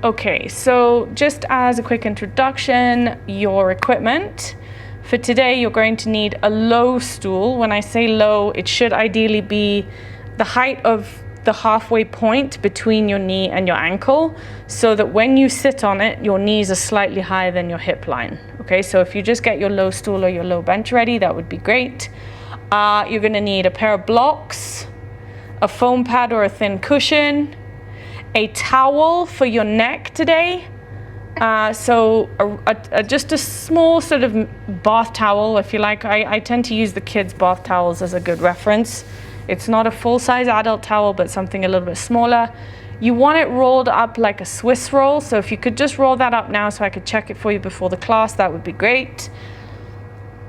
Okay, so just as a quick introduction, your equipment. For today, you're going to need a low stool. When I say low, it should ideally be the height of the halfway point between your knee and your ankle, so that when you sit on it, your knees are slightly higher than your hip line. Okay, so if you just get your low stool or your low bench ready, that would be great. You're gonna need a pair of blocks, a foam pad or a thin cushion, a towel for your neck today. Just a small sort of bath towel, if you like. I tend to use the kids' bath towels as a good reference. It's not a full-size adult towel, but something a little bit smaller. You want it rolled up like a Swiss roll, so if you could just roll that up now so I could check it for you before the class, that would be great.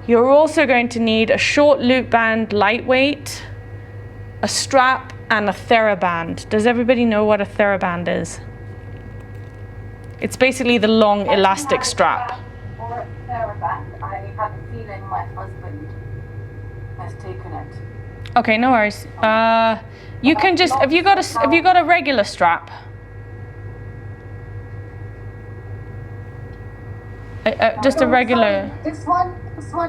You're also going to need a short loop band, lightweight, a strap, and a TheraBand. Does everybody know what a TheraBand is? It's basically the long elastic strap. Or TheraBand. I have a feeling my husband has taken it. Okay, no worries. You can just, have you got a regular strap? Just a regular. This one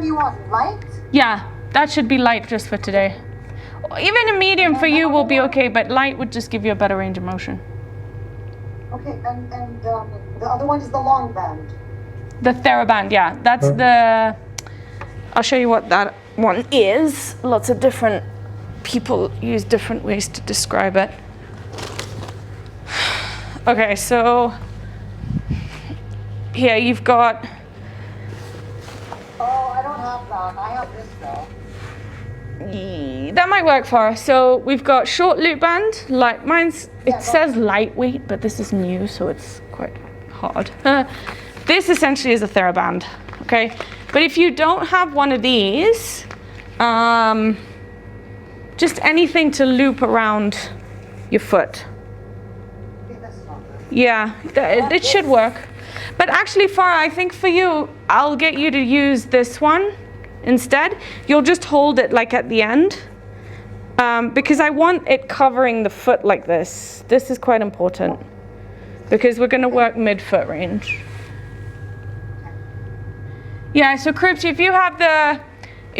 you want light? Yeah, that should be light just for today. Even a medium for you will be okay, but light would just give you a better range of motion. Okay, and the other one is the long band. The TheraBand, yeah. That's the, I'll show you what that one is. Lots of different people use different ways to describe it. Okay, so here you've got. Oh, I don't have that. I have this though. That might work for us. So we've got short loop band, like mine's, it says lightweight, but this is new, so it's quite hard. This essentially is a TheraBand, okay? But if you don't have one of these, just anything to loop around your foot. Yeah, it should work. But actually, Farah, I think for you, I'll get you to use this one instead. You'll just hold it like at the end, because I want it covering the foot like this. This is quite important because we're going to work mid-foot range. Yeah, so Krupti, if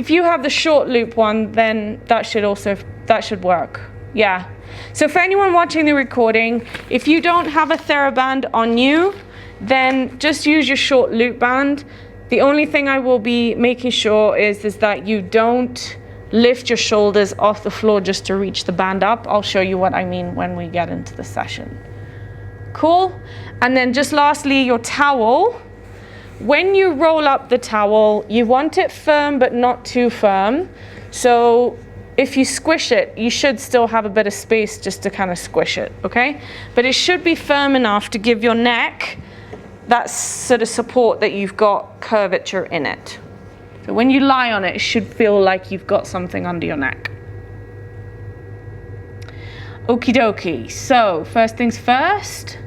you have the short loop one, then that should work. Yeah. So for anyone watching the recording, if you don't have a TheraBand on you, then just use your short loop band. The only thing I will be making sure is that you don't lift your shoulders off the floor just to reach the band up. I'll show you what I mean when we get into the session. Cool? And then just lastly, your towel. When you roll up the towel, you want it firm but not too firm. So if you squish it, you should still have a bit of space just to kind of squish it, okay? But it should be firm enough to give your neck that sort of support that you've got curvature in it. So when you lie on it, it should feel like you've got something under your neck. Okie dokie. So first things first,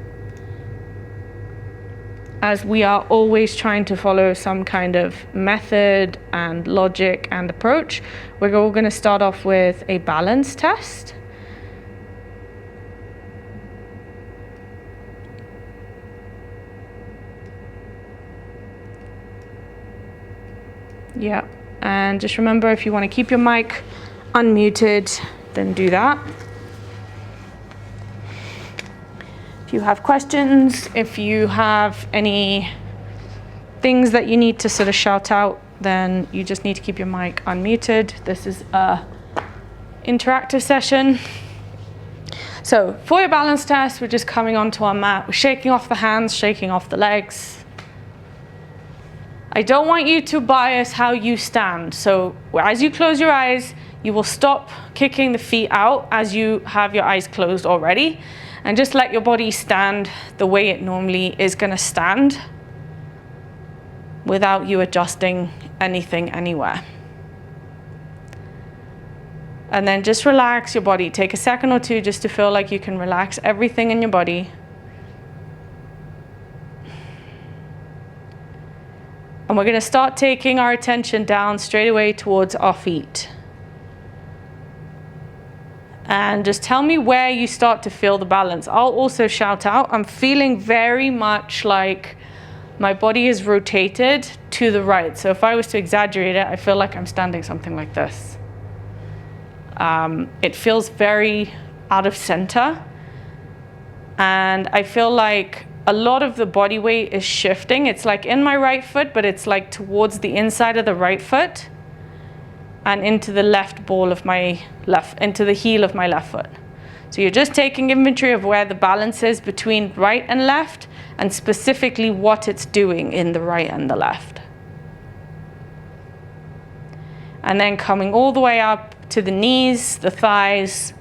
as we are always trying to follow some kind of method and logic and approach, we're all going to start off with a balance test. Yeah, and just remember, if you want to keep your mic unmuted, then do that. If you have questions, if you have any things that you need to sort of shout out, then you just need to keep your mic unmuted. This is a interactive session. So for your balance test, we're just coming onto our mat. We're shaking off the hands, shaking off the legs. I don't want you to bias how you stand. So as you close your eyes, you will stop kicking the feet out as you have your eyes closed already, and just let your body stand the way it normally is going to stand without you adjusting anything anywhere. And then just relax your body. Take a second or two just to feel like you can relax everything in your body. And we're going to start taking our attention down straight away towards our feet. And just tell me where you start to feel the balance. I'll also shout out. I'm feeling very much like my body is rotated to the right. So if I was to exaggerate it, I feel like I'm standing something like this. It feels very out of center. And I feel like a lot of the body weight is shifting. It's like in my right foot, but it's like towards the inside of the right foot and into the left ball of my into the heel of my left foot. So you're just taking inventory of where the balance is between right and left, and specifically what it's doing in the right and the left. And then coming all the way up to the knees, the thighs.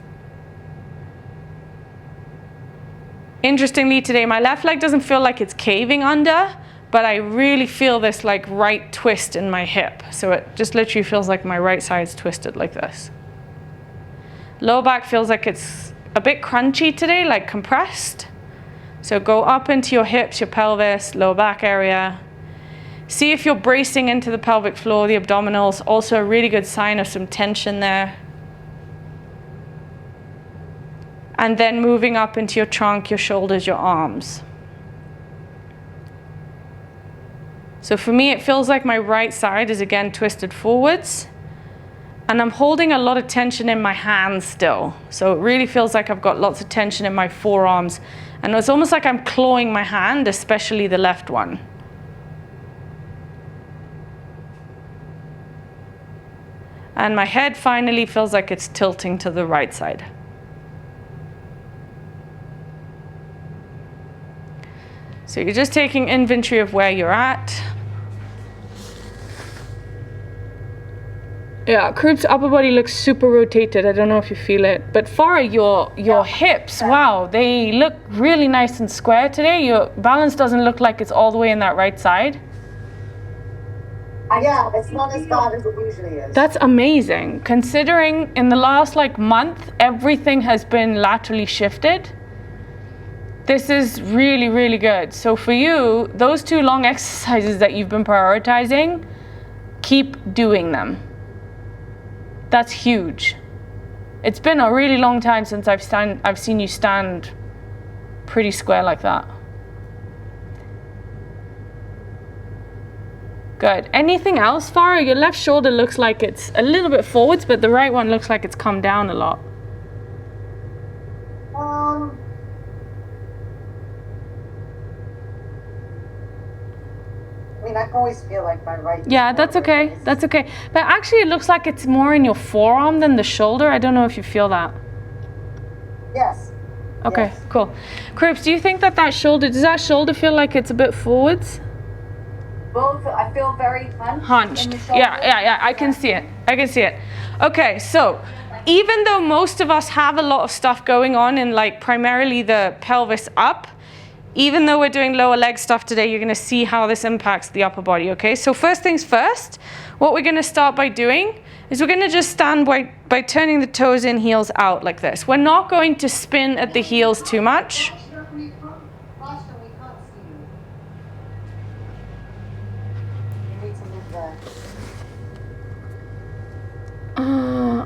Interestingly today, my left leg doesn't feel like it's caving under, but I really feel this like right twist in my hip. So it just literally feels like my right side's twisted like this. Lower back feels like it's a bit crunchy today, like compressed. So go up into your hips, your pelvis, lower back area. See if you're bracing into the pelvic floor, the abdominals, also a really good sign of some tension there. And then moving up into your trunk, your shoulders, your arms. So for me, it feels like my right side is again twisted forwards. And I'm holding a lot of tension in my hands still. So it really feels like I've got lots of tension in my forearms. And it's almost like I'm clawing my hand, especially the left one. And my head finally feels like it's tilting to the right side. So you're just taking inventory of where you're at. Yeah, Krupp's upper body looks super rotated. I don't know if you feel it. But Farah, your hips, wow, they look really nice and square today. Your balance doesn't look like it's all the way in that right side. Yeah, it's not as bad as it usually is. That's amazing. Considering in the last like month, everything has been laterally shifted. This is really, really good. So for you, those 2 long exercises that you've been prioritizing, keep doing them. That's huge. It's been a really long time since I've seen you stand pretty square like that. Good. Anything else, Farah? Your left shoulder looks like it's a little bit forwards, but the right one looks like it's come down a lot. I mean, I can always feel like my right. Yeah, that's okay. That's okay. But actually, it looks like it's more in your forearm than the shoulder. I don't know if you feel that. Yes. Okay, yes. Cool. Crips, do you think that shoulder, does that shoulder feel like it's a bit forwards? Both, I feel very Hunched. in the shoulder. Yeah, I can see it. I can see it. Okay, so even though most of us have a lot of stuff going on in like primarily the pelvis up, even though we're doing lower leg stuff today, you're gonna see how this impacts the upper body, okay? So first things first, what we're gonna start by doing is we're gonna just stand by turning the toes in, heels out like this. We're not going to spin at the heels too much.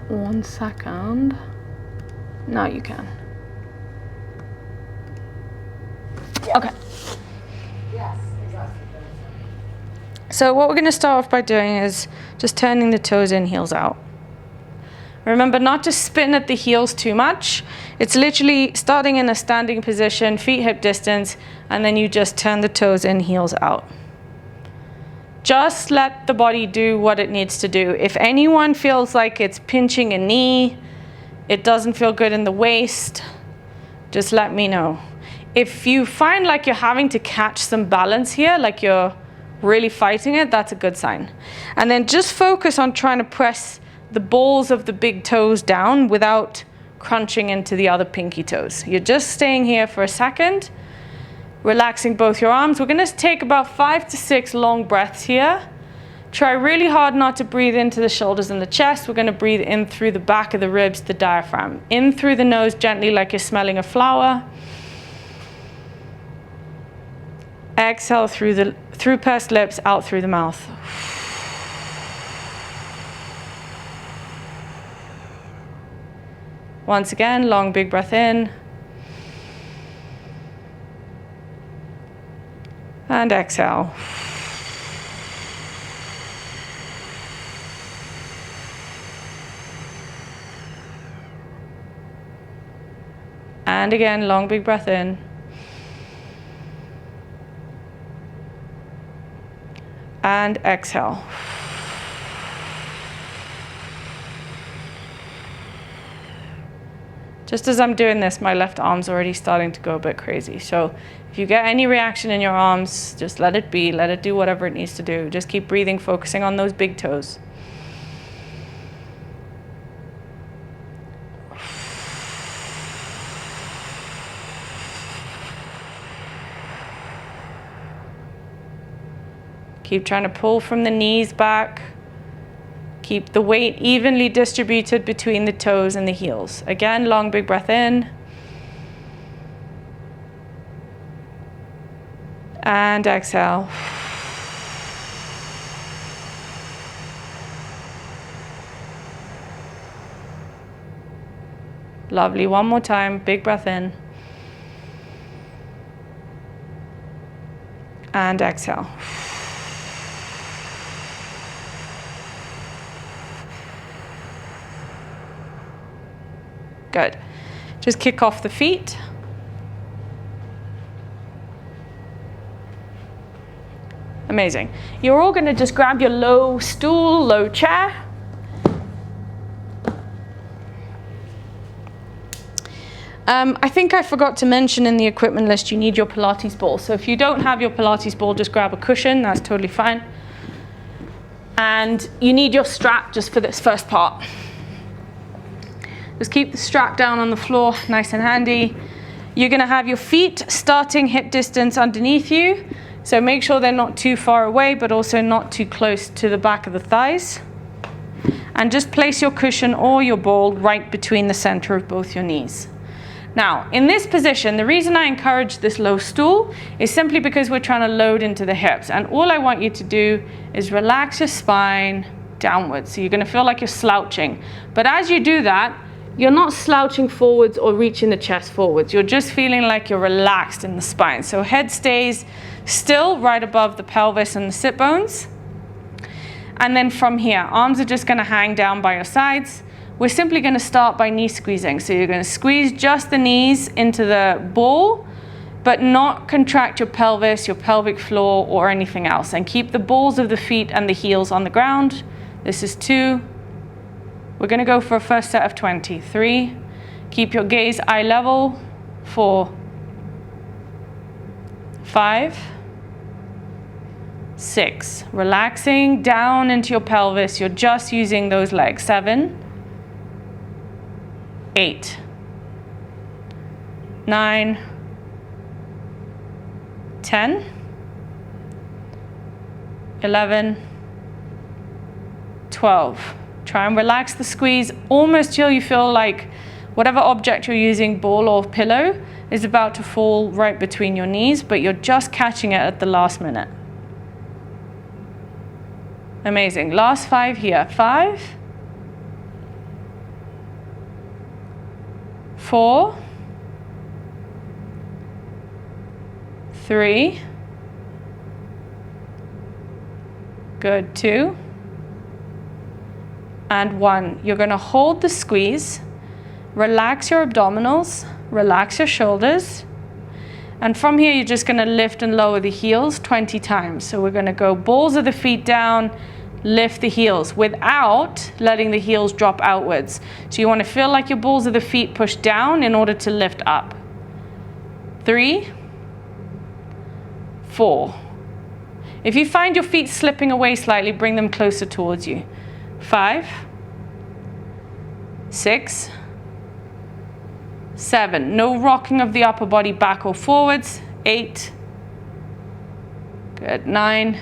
One second. Now you can. Yeah. Okay. Yes, exactly. So what we're going to start off by doing is just turning the toes in, heels out. Remember not to spin at the heels too much. It's literally starting in a standing position, feet hip distance, and then you just turn the toes in, heels out. Just let the body do what it needs to do. If anyone feels like it's pinching a knee, it doesn't feel good in the waist, just let me know. If you find like you're having to catch some balance here, like you're really fighting it, that's a good sign. And then just focus on trying to press the balls of the big toes down without crunching into the other pinky toes. You're just staying here for a second, relaxing both your arms. We're gonna take about 5 to 6 long breaths here. Try really hard not to breathe into the shoulders and the chest. We're gonna breathe in through the back of the ribs, the diaphragm. In through the nose gently like you're smelling a flower. Exhale through pursed lips, out through the mouth. Once again, long big breath in. And exhale. And again, long big breath in. And exhale. Just as I'm doing this, my left arm's already starting to go a bit crazy. So if you get any reaction in your arms, just let it be, let it do whatever it needs to do. Just keep breathing, focusing on those big toes. Keep trying to pull from the knees back. Keep the weight evenly distributed between the toes and the heels. Again, long big breath in. And exhale. Lovely, one more time, big breath in. And exhale. Good. Just kick off the feet. Amazing. You're all going to just grab your low stool, low chair. I think I forgot to mention in the equipment list you need your Pilates ball. So if you don't have your Pilates ball, just grab a cushion. That's totally fine. And you need your strap just for this first part. Just keep the strap down on the floor, nice and handy. You're gonna have your feet starting hip distance underneath you. So make sure they're not too far away, but also not too close to the back of the thighs. And just place your cushion or your ball right between the center of both your knees. Now, in this position, the reason I encourage this low stool is simply because we're trying to load into the hips. And all I want you to do is relax your spine downwards. So you're gonna feel like you're slouching. But as you do that, you're not slouching forwards or reaching the chest forwards. You're just feeling like you're relaxed in the spine. So head stays still right above the pelvis and the sit bones. And then from here, arms are just gonna hang down by your sides. We're simply gonna start by knee squeezing. So you're gonna squeeze just the knees into the ball, but not contract your pelvis, your pelvic floor, or anything else. And keep the balls of the feet and the heels on the ground. This is 2. We're gonna go for a first set of 20. 3, keep your gaze eye level. 4, 5, 6, relaxing down into your pelvis. You're just using those legs. 7, 8, 9, 10, 11, 12. Try and relax the squeeze almost till you feel like whatever object you're using, ball or pillow, is about to fall right between your knees, but you're just catching it at the last minute. Amazing. Last 5 here. 5, 4, 3, good, 2, and 1. You're going to hold the squeeze, relax your abdominals, relax your shoulders, and from here you're just going to lift and lower the heels 20 times. So we're going to go balls of the feet down, lift the heels without letting the heels drop outwards. So you want to feel like your balls of the feet push down in order to lift up. 3, 4. If you find your feet slipping away slightly, bring them closer towards you. 5, 6, 7. No rocking of the upper body back or forwards. 8, good. 9,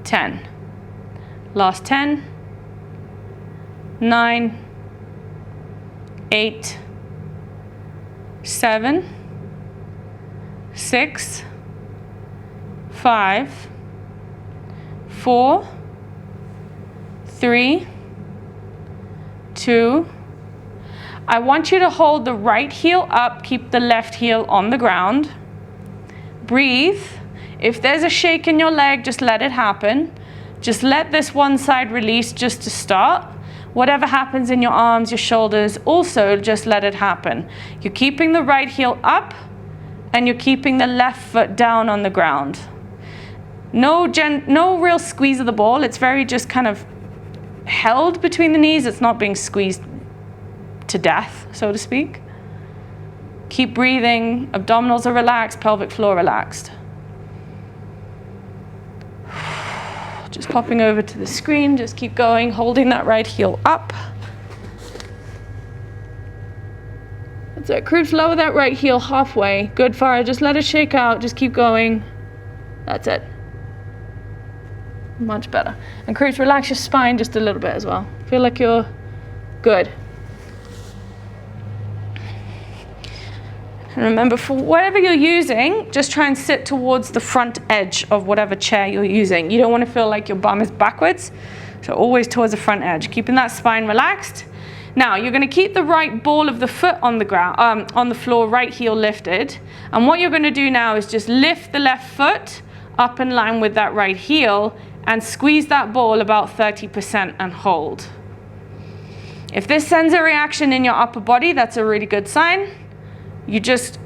10. Last 10, 9, 8, 7, 6, 5, 4, 3, 2, I want you to hold the right heel up, keep the left heel on the ground. Breathe. If there's a shake in your leg, just let it happen. Just let this one side release just to start. Whatever happens in your arms, your shoulders, also just let it happen. You're keeping the right heel up and you're keeping the left foot down on the ground. No real squeeze of the ball. It's very just kind of held between the knees. It's not being squeezed to death, so to speak. Keep breathing. Abdominals are relaxed, pelvic floor relaxed. Just popping over to the screen, just keep going, holding that right heel up. That's it. Cribs, lower that right heel halfway. Good, Farah. Just let it shake out. Just keep going. That's it. Much better. And Cribs, relax your spine just a little bit as well. Feel like you're good. And remember, for whatever you're using, just try and sit towards the front edge of whatever chair you're using. You don't want to feel like your bum is backwards, so always towards the front edge, keeping that spine relaxed. Now, you're going to keep the right ball of the foot on the ground, on the floor, right heel lifted. And what you're going to do now is just lift the left foot up in line with that right heel and squeeze that ball about 30% and hold. If this sends a reaction in your upper body, that's a really good sign. You just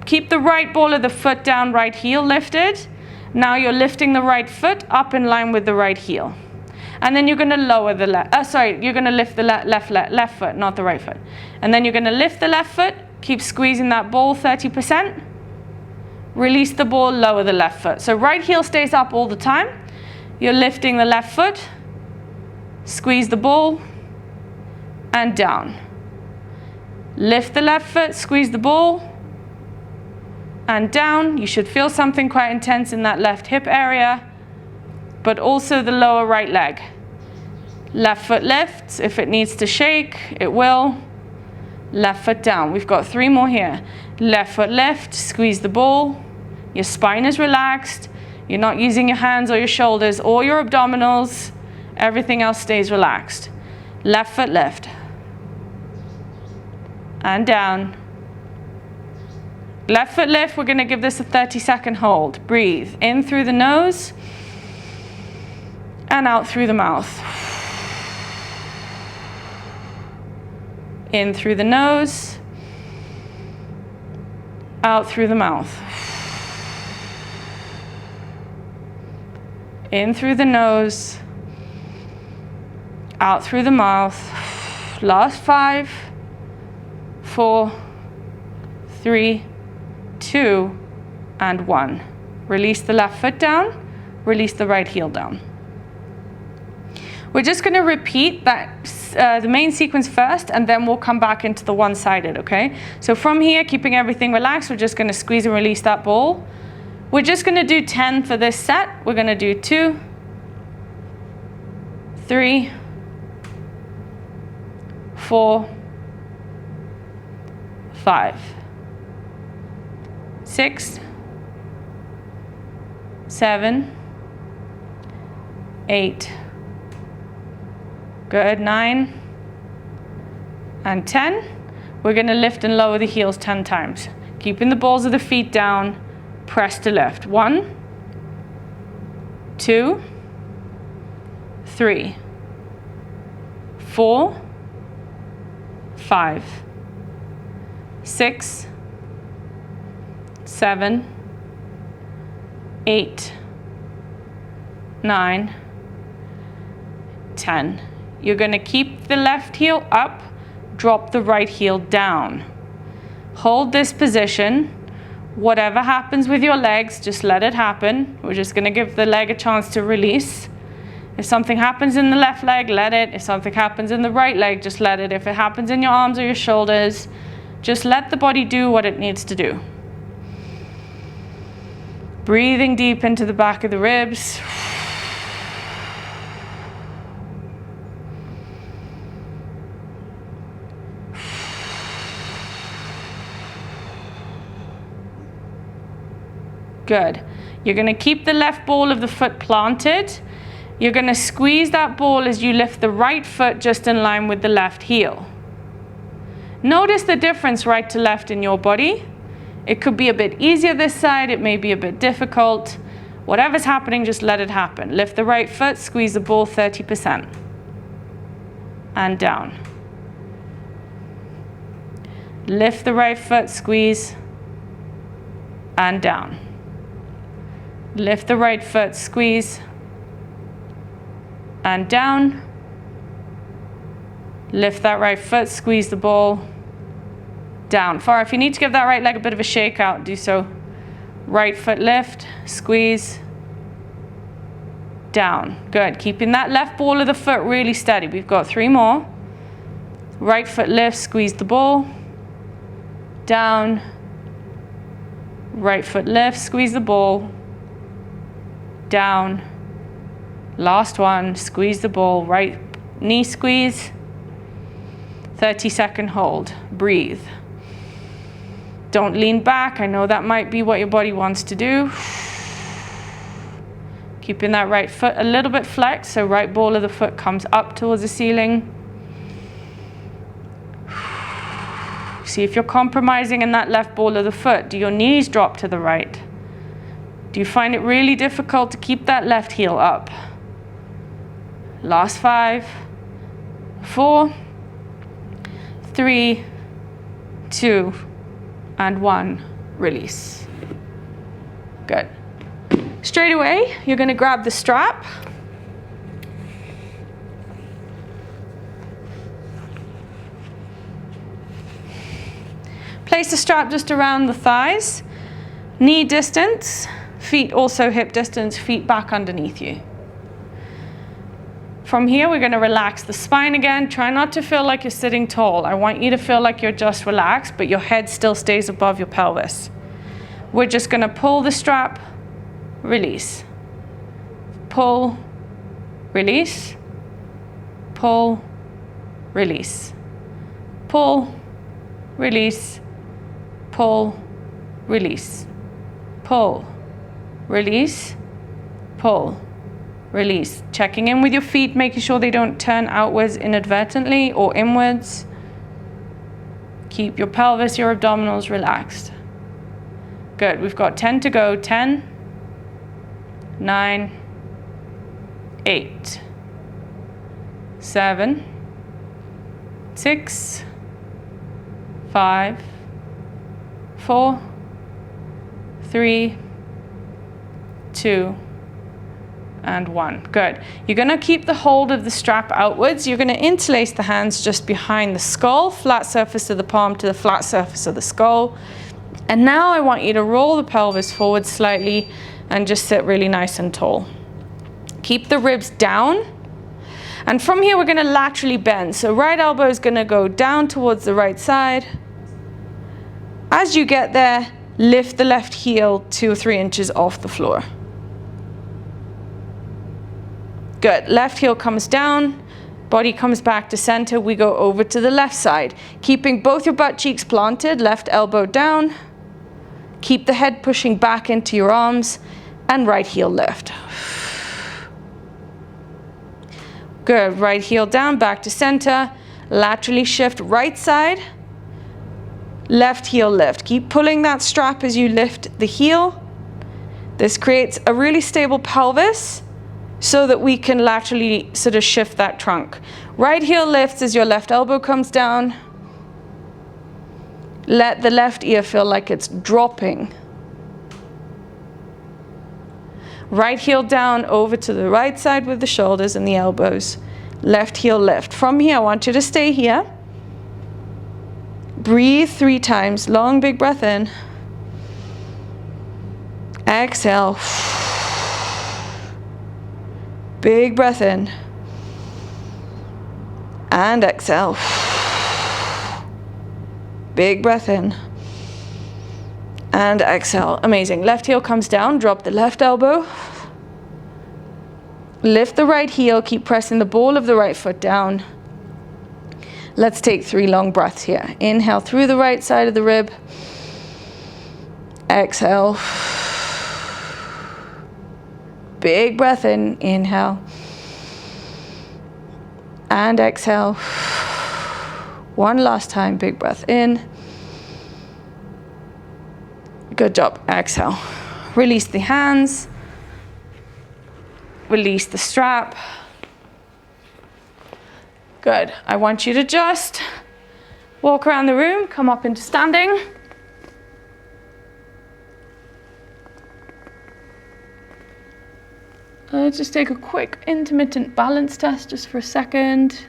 keep the right ball of the foot down, right heel lifted. Now you're lifting the right foot up in line with the right heel. And then you're going to lower the you're going to lift the left foot, not the right foot. And then you're going to lift the left foot, keep squeezing that ball 30%. Release the ball, lower the left foot. So right heel stays up all the time. You're lifting the left foot, squeeze the ball, and down. Lift the left foot, squeeze the ball, and down. You should feel something quite intense in that left hip area, but also the lower right leg. Left foot lifts. If it needs to shake, it will. Left foot down. We've got 3 more here. Left foot lift, squeeze the ball. Your spine is relaxed. You're not using your hands or your shoulders or your abdominals. Everything else stays relaxed. Left foot lift. And down. Left foot lift, we're going to give this a 30-second hold. Breathe in through the nose and out through the mouth. In through the nose, out through the mouth. In through the nose, out through the mouth. Last 5, 4, 3, 2, and 1. Release the left foot down, release the right heel down. We're just going to repeat that the main sequence first, and then we'll come back into the one-sided, okay? So from here, keeping everything relaxed, we're just going to squeeze and release that ball. We're just going to do 10 for this set. We're going to do 2, 3, 4, 5, 6, 7, 8, good, 9, and 10. We're going to lift and lower the heels 10 times. Keeping the balls of the feet down, press to lift. 1, 2, 3, 4, 5, 6, 7, 8, 9, 10. You're going to keep the left heel up, drop the right heel down. Hold this position. Whatever happens with your legs, just let it happen. We're just going to give the leg a chance to release. If something happens in the left leg, let it. If something happens in the right leg, just let it. If it happens in your arms or your shoulders, just let the body do what it needs to do. Breathing deep into the back of the ribs. Good. You're going to keep the left ball of the foot planted. You're going to squeeze that ball as you lift the right foot just in line with the left heel. Notice the difference right to left in your body. It could be a bit easier this side, it may be a bit difficult. Whatever's happening, just let it happen. Lift the right foot, squeeze the ball 30%. And down. Lift the right foot, squeeze, and down. Lift the right foot, squeeze, and down. Lift that right foot, squeeze the ball, down. Far, if you need to give that right leg a bit of a shake out, do so. Right foot lift, squeeze, down. Good. Keeping that left ball of the foot really steady. We've got 3 more. Right foot lift, squeeze the ball, down. Right foot lift, squeeze the ball, down. Last one, squeeze the ball, right knee squeeze. 30-second hold. Breathe. Don't lean back. I know that might be what your body wants to do. Keeping that right foot a little bit flexed, so right ball of the foot comes up towards the ceiling. See if you're compromising in that left ball of the foot. Do your knees drop to the right? Do you find it really difficult to keep that left heel up? Last 5, 4, 3, 2, and 1. Release. Good. Straight away, you're going to grab the strap. Place the strap just around the thighs. Knee distance, feet also hip distance, feet back underneath you. From here, we're going to relax the spine again. Try not to feel like you're sitting tall. I want you to feel like you're just relaxed, but your head still stays above your pelvis. We're just going to pull the strap, release. Pull, release. Pull, release. Pull, release. Pull, release. Pull, release. Pull, release. Checking in with your feet, making sure they don't turn outwards inadvertently or inwards. Keep your pelvis, your abdominals relaxed. Good. We've got 10 to go. 10, 9, 8, 7, 6, 5, 4, 3, 2, and 1. Good. You're going to keep the hold of the strap outwards. You're going to interlace the hands just behind the skull, flat surface of the palm to the flat surface of the skull. And now I want you to roll the pelvis forward slightly and just sit really nice and tall. Keep the ribs down. And from here, we're going to laterally bend. So right elbow is going to go down towards the right side. As you get there, lift the left heel 2 or 3 inches off the floor. Good. Left heel comes down, body comes back to center. We go over to the left side, keeping both your butt cheeks planted, left elbow down. Keep the head pushing back into your arms, and right heel lift. Good. Right heel down, back to center. Laterally shift right side. Left heel lift. Keep pulling that strap as you lift the heel. This creates a really stable pelvis so that we can laterally sort of shift that trunk. Right heel lifts as your left elbow comes down. Let the left ear feel like it's dropping. Right heel down over to the right side with the shoulders and the elbows. Left heel lift. From here, I want you to stay here. Breathe 3 times. Long, big breath in. Exhale. Big breath in. And exhale. Big breath in. And exhale. Amazing. Left heel comes down. Drop the left elbow. Lift the right heel. Keep pressing the ball of the right foot down. Let's take 3 long breaths here. Inhale through the right side of the rib. Exhale. Big breath in. Inhale. And exhale. One last time, big breath in. Good job, exhale. Release the hands. Release the strap. Good. I want you to just walk around the room, come up into standing. Let's just take a quick intermittent balance test just for a second.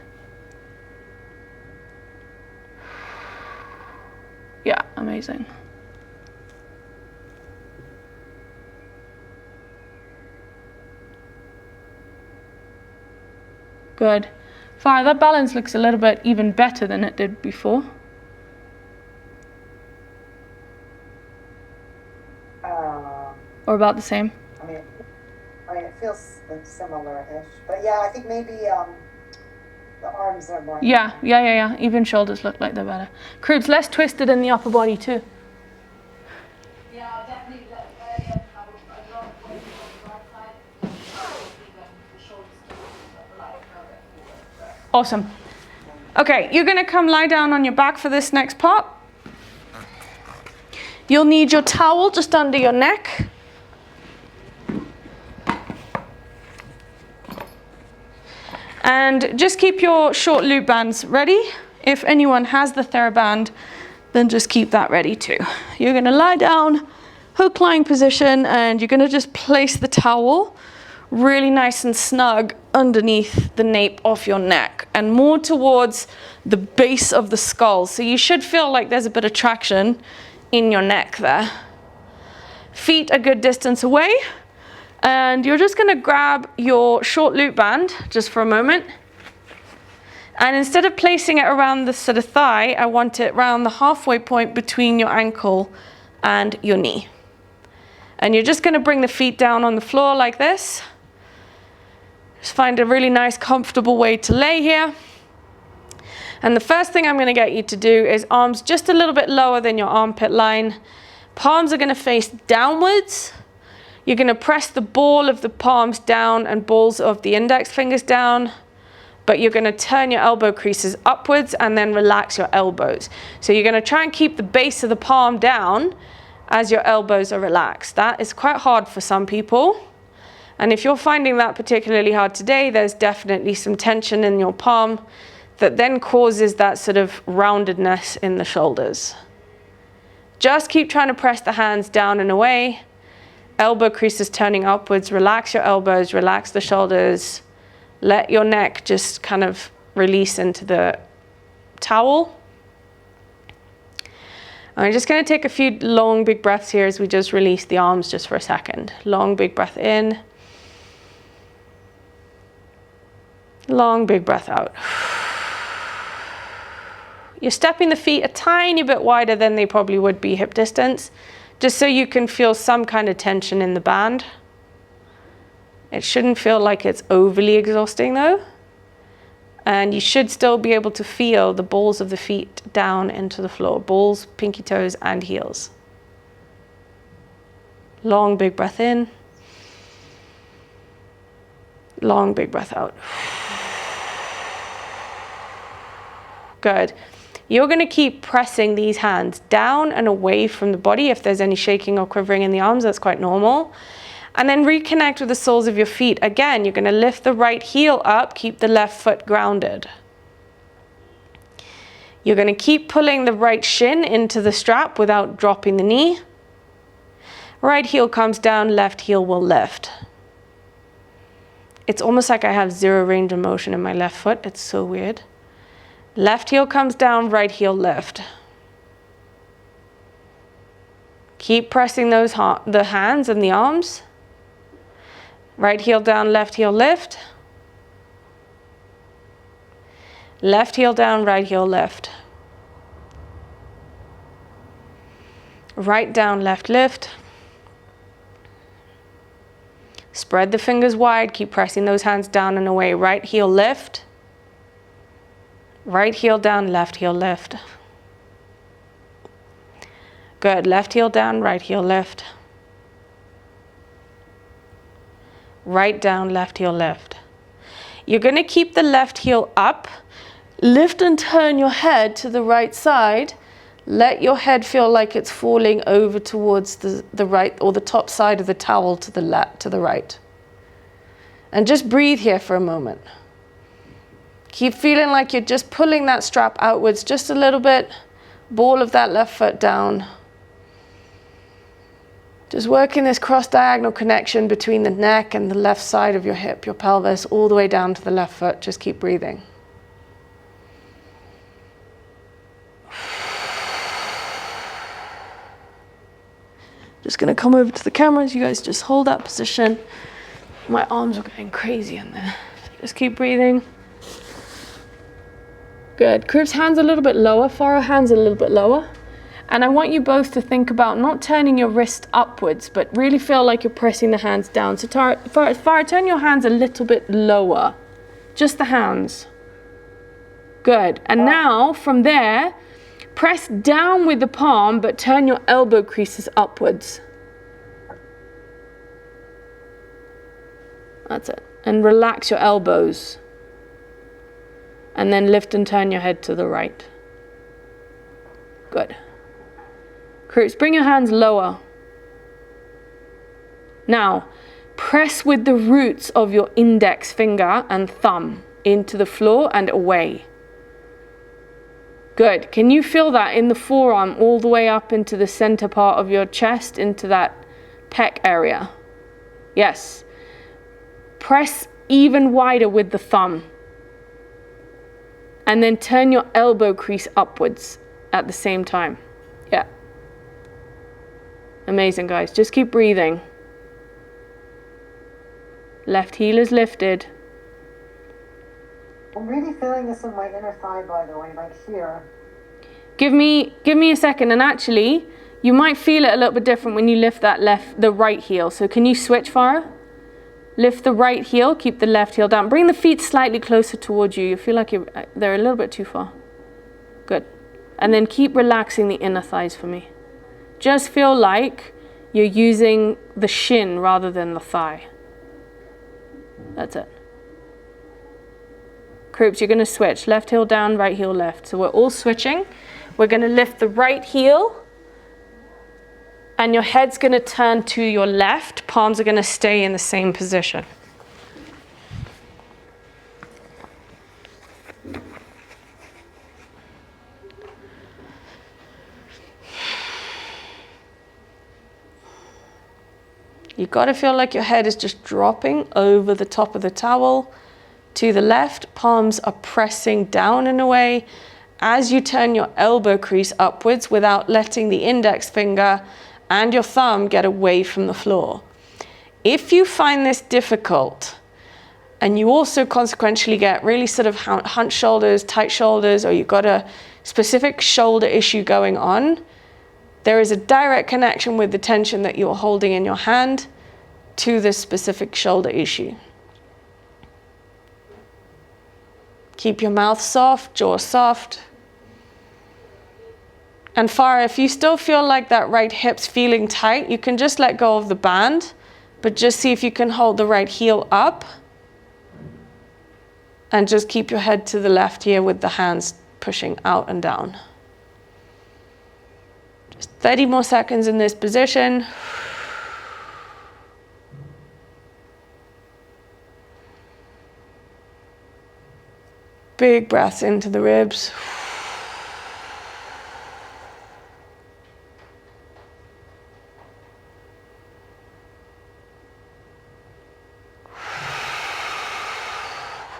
Yeah, amazing. Good. Fire, that balance looks a little bit even better than it did before. Or about the same? I mean, it feels like similar-ish. But yeah, I think maybe the arms are more... Yeah. Even shoulders look like they're better. Cribs less twisted in the upper body too. Yeah, definitely. I love when you on the right side. The shoulders Awesome. Okay, you're gonna come lie down on your back for this next part. You'll need your towel just under your neck. And just keep your short loop bands ready. If anyone has the TheraBand, then just keep that ready too. You're gonna lie down, hook lying position, and you're gonna just place the towel really nice and snug underneath the nape of your neck and more towards the base of the skull. So you should feel like there's a bit of traction in your neck there. Feet a good distance away. And you're just gonna grab your short loop band just for a moment. And instead of placing it around the sort of thigh, I want it around the halfway point between your ankle and your knee. And you're just gonna bring the feet down on the floor like this. Just find a really nice, comfortable way to lay here. And the first thing I'm gonna get you to do is arms just a little bit lower than your armpit line. Palms are gonna face downwards. You're going to press the ball of the palms down and balls of the index fingers down, but you're going to turn your elbow creases upwards and then relax your elbows. So you're going to try and keep the base of the palm down as your elbows are relaxed. That is quite hard for some people. And if you're finding that particularly hard today, there's definitely some tension in your palm that then causes that sort of roundedness in the shoulders. Just keep trying to press the hands down and away. Elbow creases turning upwards, relax your elbows, relax the shoulders. Let your neck just kind of release into the towel. I'm just gonna take a few long, big breaths here as we just release the arms just for a second. Long, big breath in. Long, big breath out. You're stepping the feet a tiny bit wider than they probably would be hip distance, just so you can feel some kind of tension in the band. It shouldn't feel like it's overly exhausting though. And you should still be able to feel the balls of the feet down into the floor. Balls, pinky toes, and heels. Long, big breath in. Long, big breath out. Good. You're going to keep pressing these hands down and away from the body. If there's any shaking or quivering in the arms, that's quite normal. And then reconnect with the soles of your feet. Again, you're going to lift the right heel up, keep the left foot grounded. You're going to keep pulling the right shin into the strap without dropping the knee. Right heel comes down, left heel will lift. It's almost like I have zero range of motion in my left foot. It's so weird. Left heel comes down, right heel lift. Keep pressing those the hands and the arms. Right heel down, left heel lift. Left heel down, right heel lift. Right down, left lift. Spread the fingers wide, keep pressing those hands down and away. Right heel lift. Right heel down, left heel lift. Good, left heel down, right heel lift. Right down, left heel lift. You're gonna keep the left heel up Lift and turn your head to the right side. Let your head feel like it's falling over towards the right, or the top side of the towel to the left, to the right. And just breathe here for a moment. Keep feeling like you're just pulling that strap outwards just a little bit. Ball of that left foot down. Just working this cross-diagonal connection between the neck and the left side of your hip, your pelvis, all the way down to the left foot. Just keep breathing. Just going to come over to the cameras. You guys just hold that position. My arms are going crazy in there. Just keep breathing. Good. Cribs, hands a little bit lower. Farah, hands a little bit lower. And I want you both to think about not turning your wrist upwards, but really feel like you're pressing the hands down. So Farah, turn your hands a little bit lower. Just the hands. Good. And now, from there, press down with the palm, but turn your elbow creases upwards. That's it. And relax your elbows. And then lift and turn your head to the right. Good. Cruz, bring your hands lower. Now, press with the roots of your index finger and thumb into the floor and away. Good. Can you feel that in the forearm all the way up into the center part of your chest, into that pec area? Yes. Press even wider with the thumb. And then turn your elbow crease upwards at the same time. Yeah. Amazing, guys. Just keep breathing. Left heel is lifted. I'm really feeling this in my inner thigh, by the way, like here. Give me a second, and actually, you might feel it a little bit different when you lift the right heel. So can you switch, Farah? Lift the right heel, keep the left heel down. Bring the feet slightly closer towards you. You feel like they're a little bit too far. Good. And then keep relaxing the inner thighs for me. Just feel like you're using the shin rather than the thigh. That's it. Groups, you're going to switch. Left heel down, right heel left. So we're all switching. We're going to lift the right heel. And your head's going to turn to your left. Palms are going to stay in the same position. You've got to feel like your head is just dropping over the top of the towel to the left. Palms are pressing down and away as you turn your elbow crease upwards without letting the index finger and your thumb get away from the floor. If you find this difficult, and you also consequentially get really sort of hunched shoulders, tight shoulders, or you've got a specific shoulder issue going on, there is a direct connection with the tension that you're holding in your hand to this specific shoulder issue. Keep your mouth soft, jaw soft. And Farah, if you still feel like that right hip's feeling tight, you can just let go of the band, but just see if you can hold the right heel up. And just keep your head to the left here with the hands pushing out and down. Just 30 more seconds in this position. Big breaths into the ribs.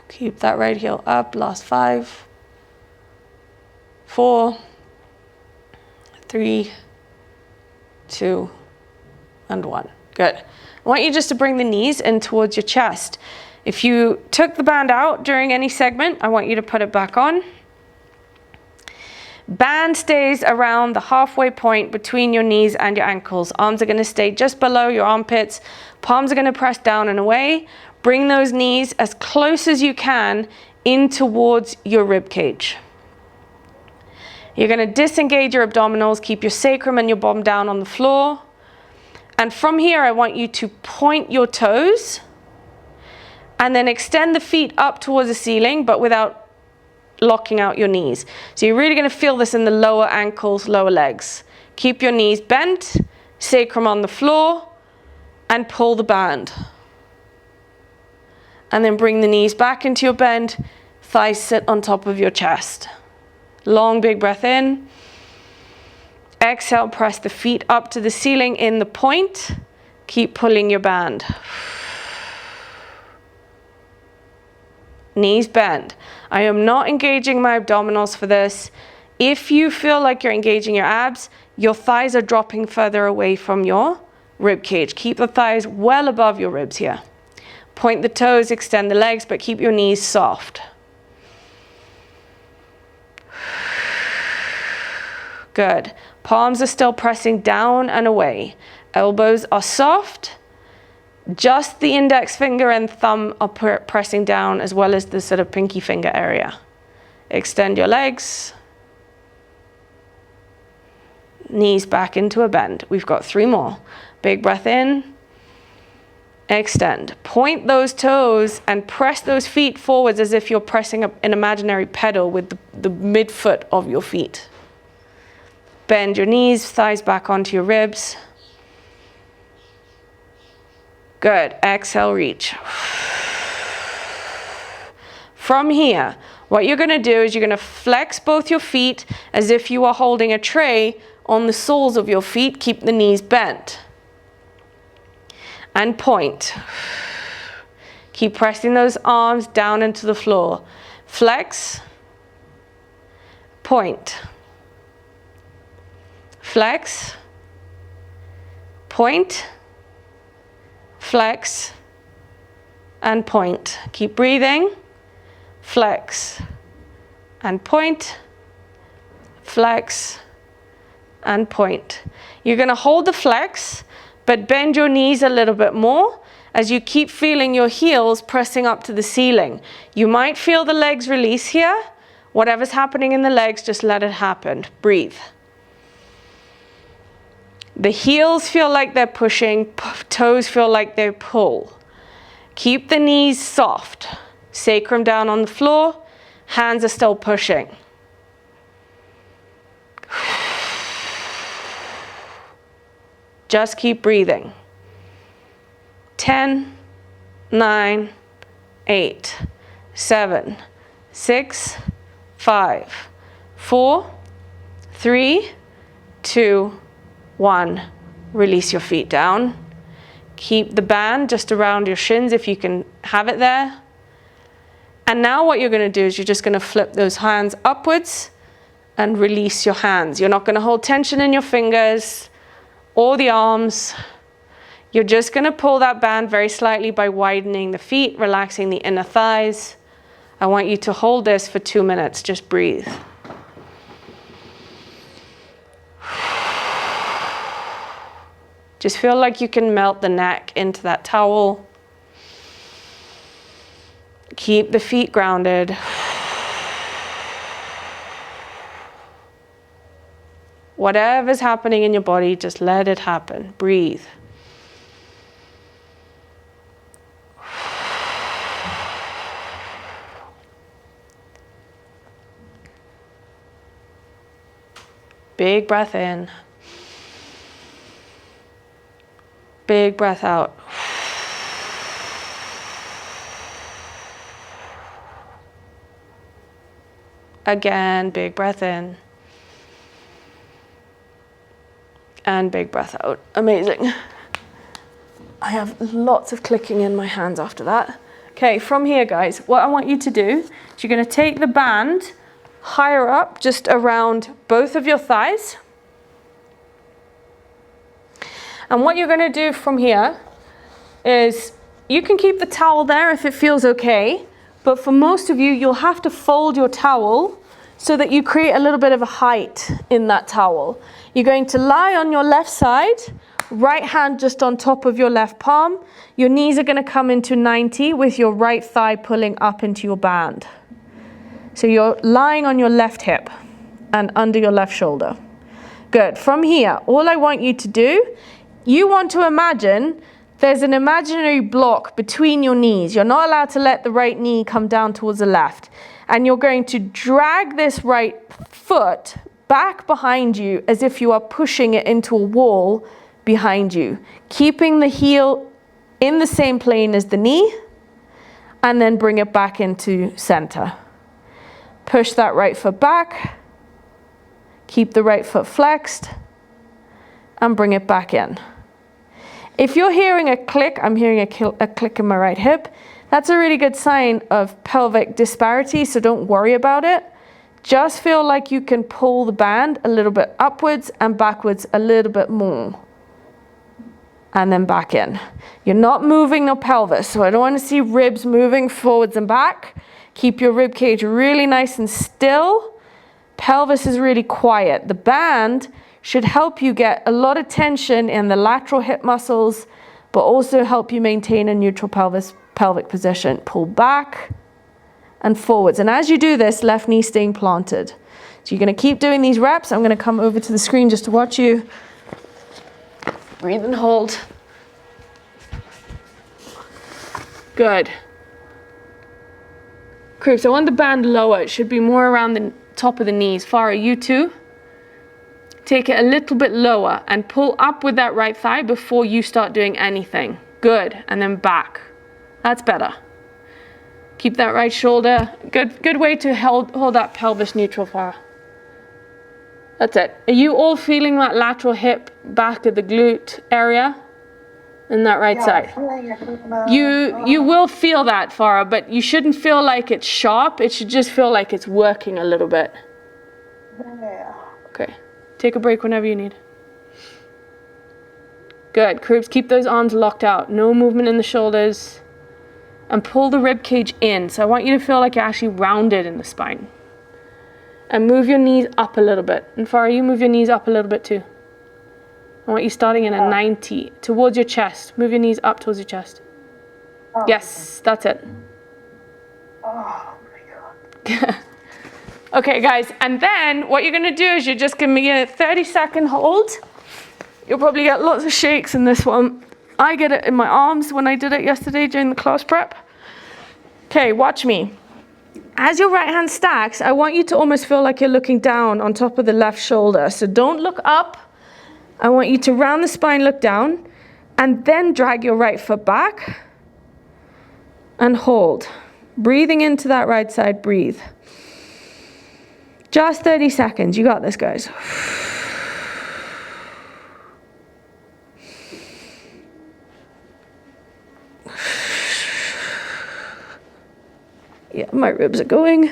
Keep that right heel up. Last 5, 4, 3, 2, and 1. Good. I want you just to bring the knees in towards your chest. If you took the band out during any segment, I want you to put it back on. Band stays around the halfway point between your knees and your ankles. Arms are going to stay just below your armpits. Palms are going to press down and away. Bring those knees as close as you can in towards your rib cage. You're going to disengage your abdominals, keep your sacrum and your bottom down on the floor. And from here, I want you to point your toes and then extend the feet up towards the ceiling, but without locking out your knees. So you're really going to feel this in the lower ankles, lower legs. Keep your knees bent, sacrum on the floor, and pull the band. And then bring the knees back into your bend, thighs sit on top of your chest. Long, big breath in. Exhale, press the feet up to the ceiling in the point. Keep pulling your band. Knees bend. I am not engaging my abdominals for this. If you feel like you're engaging your abs, your thighs are dropping further away from your rib cage. Keep the thighs well above your ribs here. Point the toes, extend the legs, but keep your knees soft. Good. Palms are still pressing down and away. Elbows are soft. Just the index finger and thumb are pressing down, as well as the sort of pinky finger area. Extend your legs. Knees back into a bend. We've got 3 more. Big breath in. Extend. Point those toes and press those feet forwards as if you're pressing an imaginary pedal with the midfoot of your feet. Bend your knees, thighs back onto your ribs. Good. Exhale, reach. From here, what you're going to do is you're going to flex both your feet as if you are holding a tray on the soles of your feet. Keep the knees bent. And point. Keep pressing those arms down into the floor. Flex. Point. Flex. Point. Flex. And point. Keep breathing. Flex. And point. Flex. And point. You're going to hold the flex, but bend your knees a little bit more as you keep feeling your heels pressing up to the ceiling. You might feel the legs release here. Whatever's happening in the legs, just let it happen. Breathe. The heels feel like they're pushing, toes feel like they pull. Keep the knees soft. Sacrum down on the floor, hands are still pushing. Just keep breathing. 10, 9, 8, 7, 6, 5, 4, 3, 2, 1. Release your feet down. Keep the band just around your shins if you can have it there. And now what you're going to do is you're just going to flip those hands upwards and release your hands. You're not going to hold tension in your fingers or the arms. You're just going to pull that band very slightly by widening the feet, relaxing the inner thighs. I want you to hold this for 2 minutes. Just breathe. Just feel like you can melt the neck into that towel. Keep the feet grounded. Whatever's happening in your body, just let it happen. Breathe. Big breath in. Big breath out. Again, big breath in. And big breath out. Amazing. I have lots of clicking in my hands after that. Okay, from here, guys, what I want you to do is you're going to take the band higher up, just around both of your thighs. And what you're going to do from here is you can keep the towel there if it feels okay, but for most of you, you'll have to fold your towel so that you create a little bit of a height in that towel. You're going to lie on your left side, right hand just on top of your left palm. Your knees are going to come into 90 with your right thigh pulling up into your band. So you're lying on your left hip and under your left shoulder. Good. From here, all I want you to do, you want to imagine there's an imaginary block between your knees. You're not allowed to let the right knee come down towards the left. And you're going to drag this right foot back behind you as if you are pushing it into a wall behind you, keeping the heel in the same plane as the knee, and then bring it back into center. Push that right foot back, keep the right foot flexed, and bring it back in. If you're hearing a click, I'm hearing a click in my right hip, that's a really good sign of pelvic disparity, so don't worry about it. Just feel like you can pull the band a little bit upwards and backwards a little bit more. And then back in. You're not moving the pelvis, so I don't want to see ribs moving forwards and back. Keep your rib cage really nice and still. Pelvis is really quiet. The band should help you get a lot of tension in the lateral hip muscles, but also help you maintain a neutral pelvic position. Pull back and forwards. And as you do this, left knee staying planted. So you're going to keep doing these reps. I'm going to come over to the screen just to watch you. Breathe and hold. Good. Cribs, I want the band lower. It should be more around the top of the knees. Farah, you too. Take it a little bit lower and pull up with that right thigh before you start doing anything. Good. And then back. That's better. Keep that right shoulder. Good way to hold that pelvis neutral, Farah. That's it. Are you all feeling that lateral hip back of the glute area in that right side? You will feel that, Farah, but you shouldn't feel like it's sharp. It should just feel like it's working a little bit. Yeah. Okay. Take a break whenever you need. Good. Cribs, keep those arms locked out. No movement in the shoulders. And pull the rib cage in. So I want you to feel like you're actually rounded in the spine. And move your knees up a little bit. And Farah, you move your knees up a little bit too. I want you starting in a 90 towards your chest. Move your knees up towards your chest. Yes, that's it. Oh my God. Okay, guys, and then what you're gonna do is you're just gonna get a 30-second hold. You'll probably get lots of shakes in this one. I get it in my arms when I did it yesterday during the class prep. Okay, watch me. As your right hand stacks, I want you to almost feel like you're looking down on top of the left shoulder. So don't look up. I want you to round the spine, look down, and then drag your right foot back and hold. Breathing into that right side, breathe. Just 30 seconds. You got this, guys. Yeah, my ribs are going.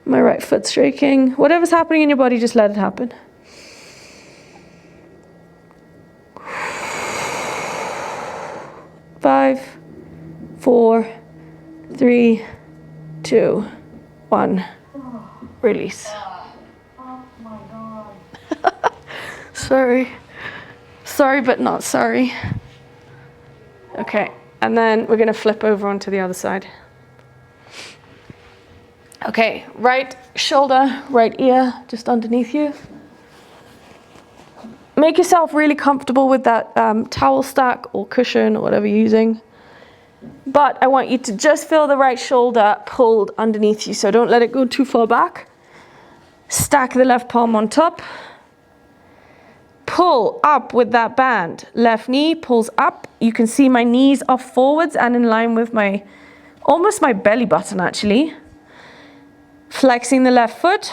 My right foot's shaking. Whatever's happening in your body, just let it happen. Five, 4, 3, 2, 1. Release. Oh my God. Sorry. Sorry, but not sorry. Okay, and then we're gonna flip over onto the other side. Okay, right shoulder, right ear, just underneath you. Make yourself really comfortable with that towel stack or cushion or whatever you're using. But I want you to just feel the right shoulder pulled underneath you, so don't let it go too far back. Stack the left palm on top. Pull up with that band. Left knee pulls up. You can see my knees are forwards and in line with almost my belly button actually. Flexing the left foot.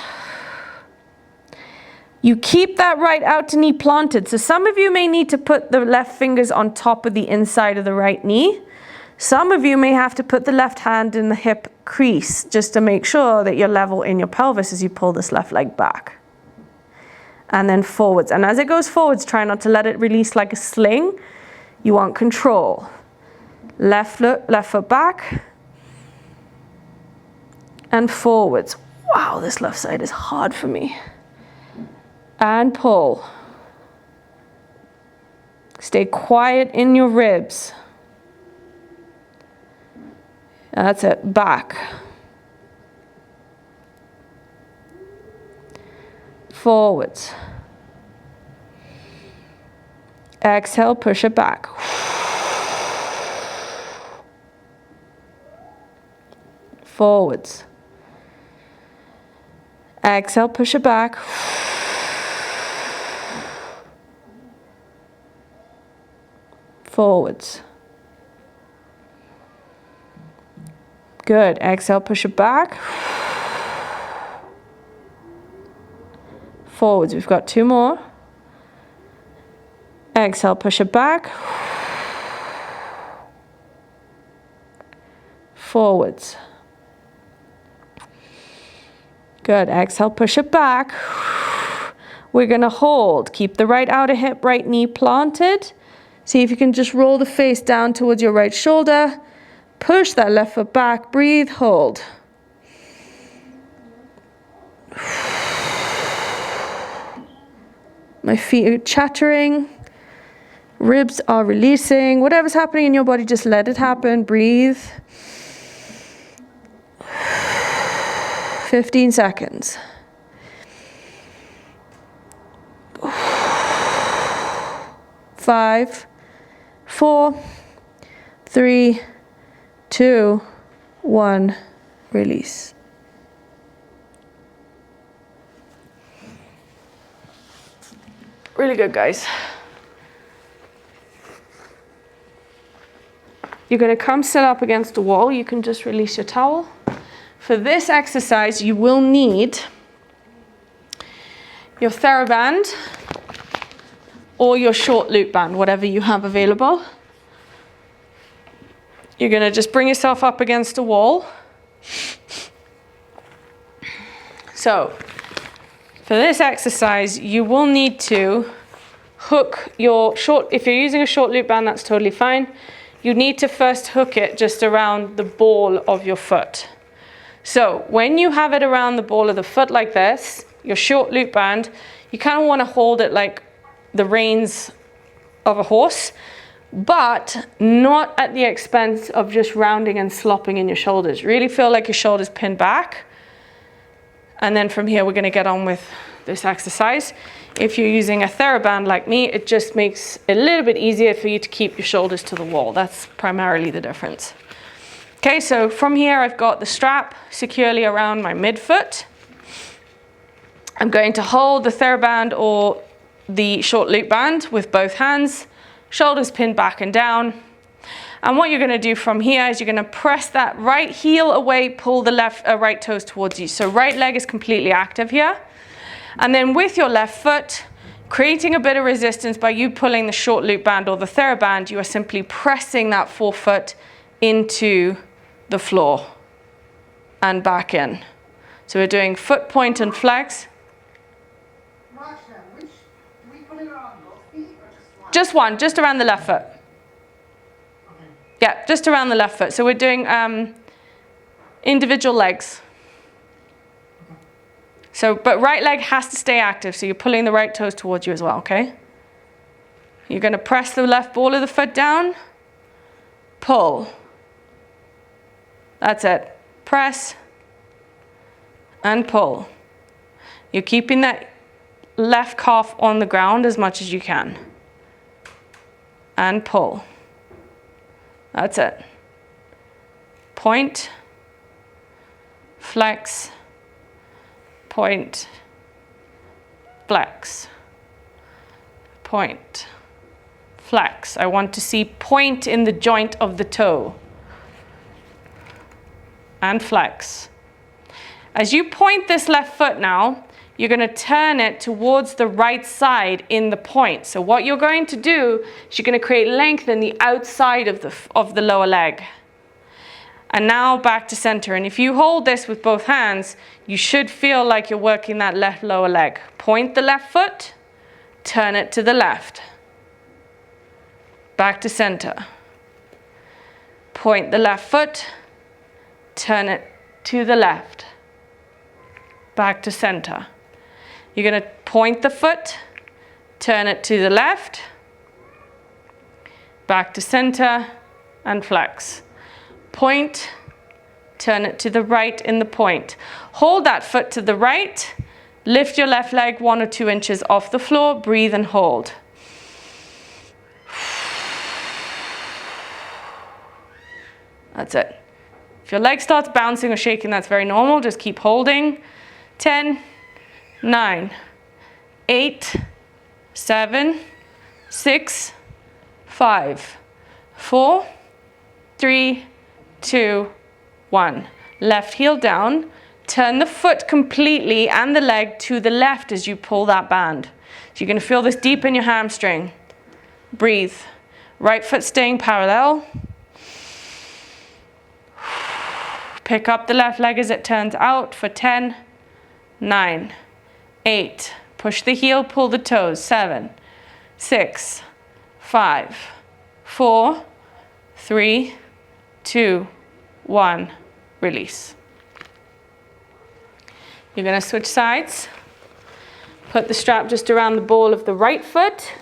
You keep that right outer knee planted. So some of you may need to put the left fingers on top of the inside of the right knee. Some of you may have to put the left hand in the hip crease just to make sure that you're level in your pelvis as you pull this left leg back. And then forwards. And as it goes forwards, try not to let it release like a sling. You want control. Left foot back. And forwards. Wow, this left side is hard for me. And pull. Stay quiet in your ribs. That's it. Back. Forwards. Exhale, push it back. Forwards. Exhale, push it back. Forwards. Good. Exhale, push it back. Forwards. We've got 2 more. Exhale, push it back. Forwards. Good. Exhale, push it back. We're going to hold. Keep the right outer hip, right knee planted. See if you can just roll the face down towards your right shoulder. Push that left foot back. Breathe, hold. My feet are chattering. Ribs are releasing. Whatever's happening in your body, just let it happen. Breathe. 15 seconds. 5, 4, 3, 2, 1, release. Really good, guys. You're going to come sit up against the wall. You can just release your towel. For this exercise, you will need your TheraBand or your short loop band, whatever you have available. You're going to just bring yourself up against a wall. So, for this exercise, you will need to hook your short, if you're using a short loop band, that's totally fine. You need to first hook it just around the ball of your foot. So when you have it around the ball of the foot like this, your short loop band, you kind of want to hold it like the reins of a horse, but not at the expense of just rounding and slopping in your shoulders. Really feel like your shoulders pin back. And then from here, we're going to get on with this exercise. If you're using a TheraBand like me, it just makes it a little bit easier for you to keep your shoulders to the wall. That's primarily the difference. Okay, so from here, I've got the strap securely around my midfoot. I'm going to hold the TheraBand or the short loop band with both hands, shoulders pinned back and down. And what you're going to do from here is you're going to press that right heel away, pull the right toes towards you. So right leg is completely active here. And then with your left foot, creating a bit of resistance by you pulling the short loop band or the TheraBand, you are simply pressing that forefoot into the floor and back in. So we're doing foot point and flex. Which, do we put it on both feet or just one? Just one, just around the left foot. Okay. Yeah, just around the left foot. So we're doing individual legs. Okay. So, but right leg has to stay active, so you're pulling the right toes towards you as well, okay? You're going to press the left ball of the foot down, pull. That's it. Press and pull. You're keeping that left calf on the ground as much as you can. And pull. That's it. Point, flex, point, flex, point, flex. I want to see point in the joint of the toe. And flex. As you point this left foot now, you're going to turn it towards the right side in the point. So what you're going to do is you're going to create length in the outside of the lower leg. And now back to center. And if you hold this with both hands, you should feel like you're working that left lower leg. Point the left foot, turn it to the left. Back to center. Point the left foot, turn it to the left. Back to center. You're going to point the foot, turn it to the left, back to center, and flex. Point, turn it to the right in the point. Hold that foot to the right, lift your left leg 1 or 2 inches off the floor, breathe and hold. That's it. If your leg starts bouncing or shaking, that's very normal. Just keep holding. 10, 9, 8, 7, 6, 5, 4, 3, 2, 1. Left heel down. Turn the foot completely and the leg to the left as you pull that band. So you're going to feel this deep in your hamstring. Breathe. Right foot staying parallel. Pick up the left leg as it turns out for 10, 9, 8. Push the heel, pull the toes. 7, 6, 5, 4, 3, 2, 1. Release. You're going to switch sides. Put the strap just around the ball of the right foot.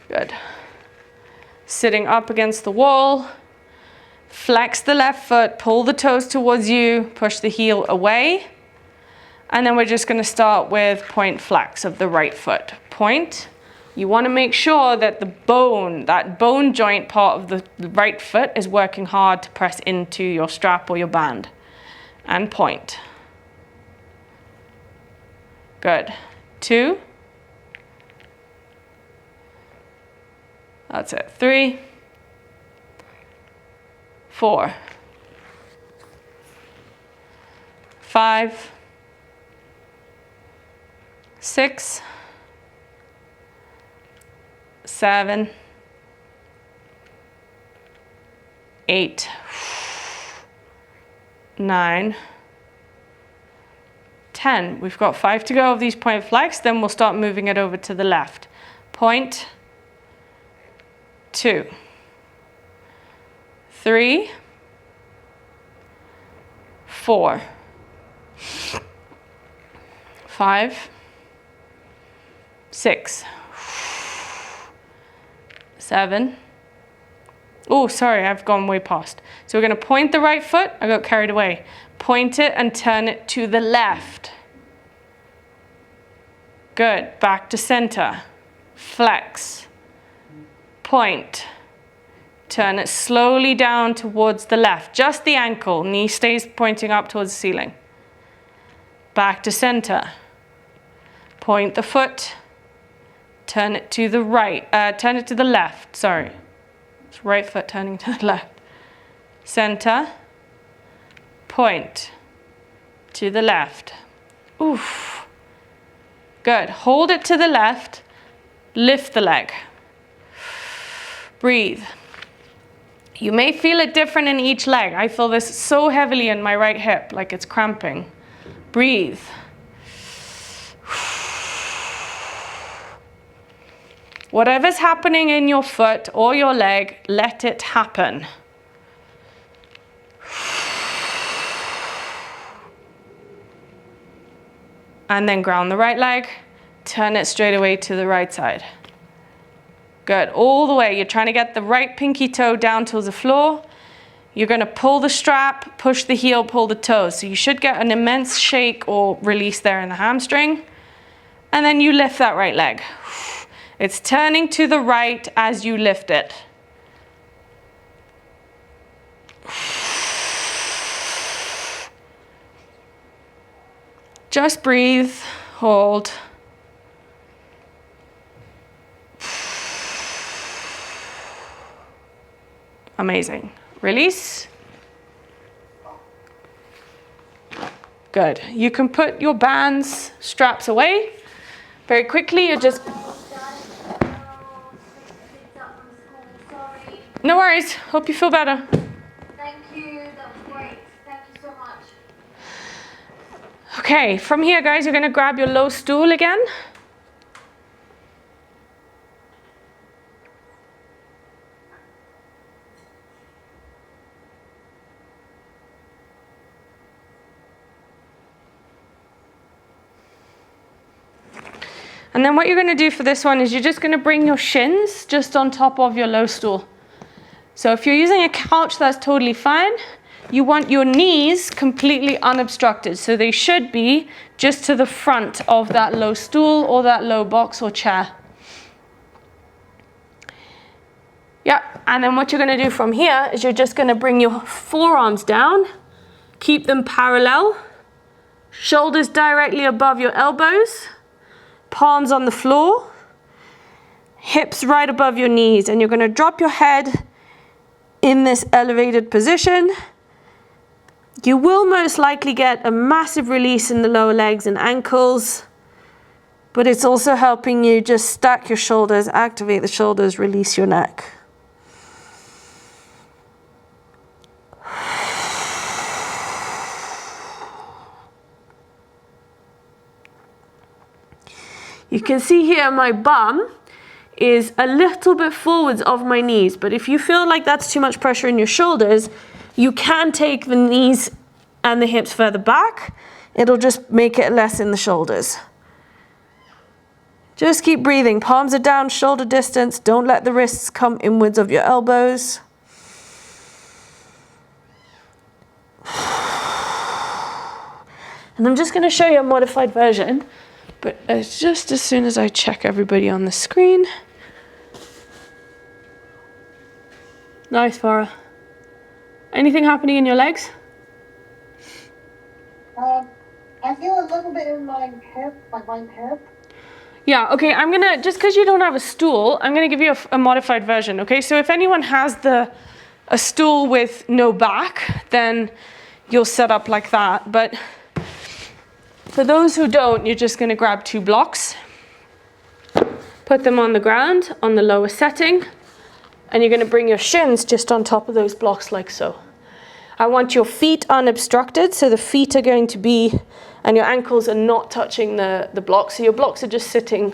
Good. Sitting up against the wall. Flex the left foot, pull the toes towards you, push the heel away. And then we're just going to start with point flex of the right foot. Point. You want to make sure that the bone, that bone joint part of the right foot is working hard to press into your strap or your band. And point. Good. 2. That's it. 3, 4, 5, 6, 7, 8, 9, 10. We've got 5 to go of these point flex, then we'll start moving it over to the left. Point, 2, 3, 4, 5, 6, 7. Oh, sorry, I've gone way past. So we're going to point the right foot. I got carried away. Point it and turn it to the left. Good. Back to center. Flex. Point. Turn it slowly down towards the left. Just the ankle. Knee stays pointing up towards the ceiling. Back to center. Point the foot. Turn it to the right. Turn it to the left. Sorry. It's right foot turning to the left. Center. Point. To the left. Oof. Good. Hold it to the left. Lift the leg. Breathe. You may feel it different in each leg. I feel this so heavily in my right hip, like it's cramping. Breathe. Whatever's happening in your foot or your leg, let it happen. And then ground the right leg, turn it straight away to the right side. Good, all the way. You're trying to get the right pinky toe down towards the floor. You're going to pull the strap, push the heel, pull the toes. So you should get an immense shake or release there in the hamstring. And then you lift that right leg. It's turning to the right as you lift it. Just breathe, hold. Amazing. Release. Good. You can put your bands, straps away. Very quickly, you just... No worries. Hope you feel better. Thank you. That was great. Thank you so much. Okay, from here, guys, you're going to grab your low stool again. And then what you're going to do for this one is you're just going to bring your shins just on top of your low stool. So if you're using a couch, that's totally fine. You want your knees completely unobstructed. So they should be just to the front of that low stool or that low box or chair. Yeah, and then what you're gonna do from here is you're just gonna bring your forearms down, keep them parallel, shoulders directly above your elbows, palms on the floor, hips right above your knees, and you're gonna drop your head in this elevated position. You will most likely get a massive release in the lower legs and ankles, but it's also helping you just stack your shoulders, activate the shoulders, release your neck. You can see here my bum is a little bit forwards of my knees, but if you feel like that's too much pressure in your shoulders, you can take the knees and the hips further back. It'll just make it less in the shoulders. Just keep breathing. Palms are down, shoulder distance. Don't let the wrists come inwards of your elbows. And I'm just going to show you a modified version, but it's just as soon as I check everybody on the screen. Nice, Farah. Anything happening in your legs? I feel a little bit in my hip, my right hip. Yeah, okay, I'm gonna, just because you don't have a stool, I'm gonna give you a modified version, okay? So if anyone has a stool with no back, then you'll set up like that. But for those who don't, you're just gonna grab 2 blocks, put them on the ground, on the lower setting, and you're gonna bring your shins just on top of those blocks like so. I want your feet unobstructed, so the feet are going to be, and your ankles are not touching the blocks, so your blocks are just sitting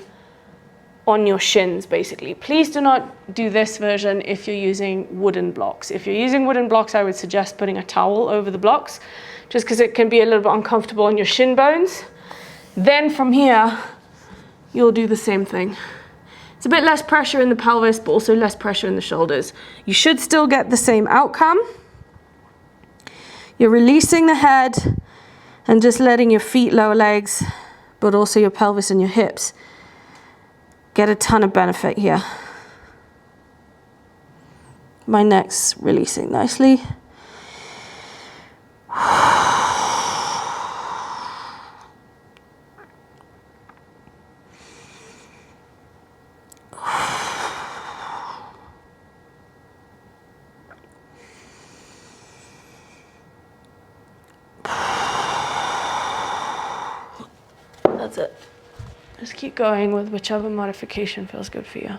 on your shins, basically. Please do not do this version if you're using wooden blocks. If you're using wooden blocks, I would suggest putting a towel over the blocks, just because it can be a little bit uncomfortable on your shin bones. Then from here, you'll do the same thing. It's a bit less pressure in the pelvis, but also less pressure in the shoulders. You should still get the same outcome. You're releasing the head and just letting your feet, lower legs, but also your pelvis and your hips get a ton of benefit here. My neck's releasing nicely. That's it. Just keep going with whichever modification feels good for you.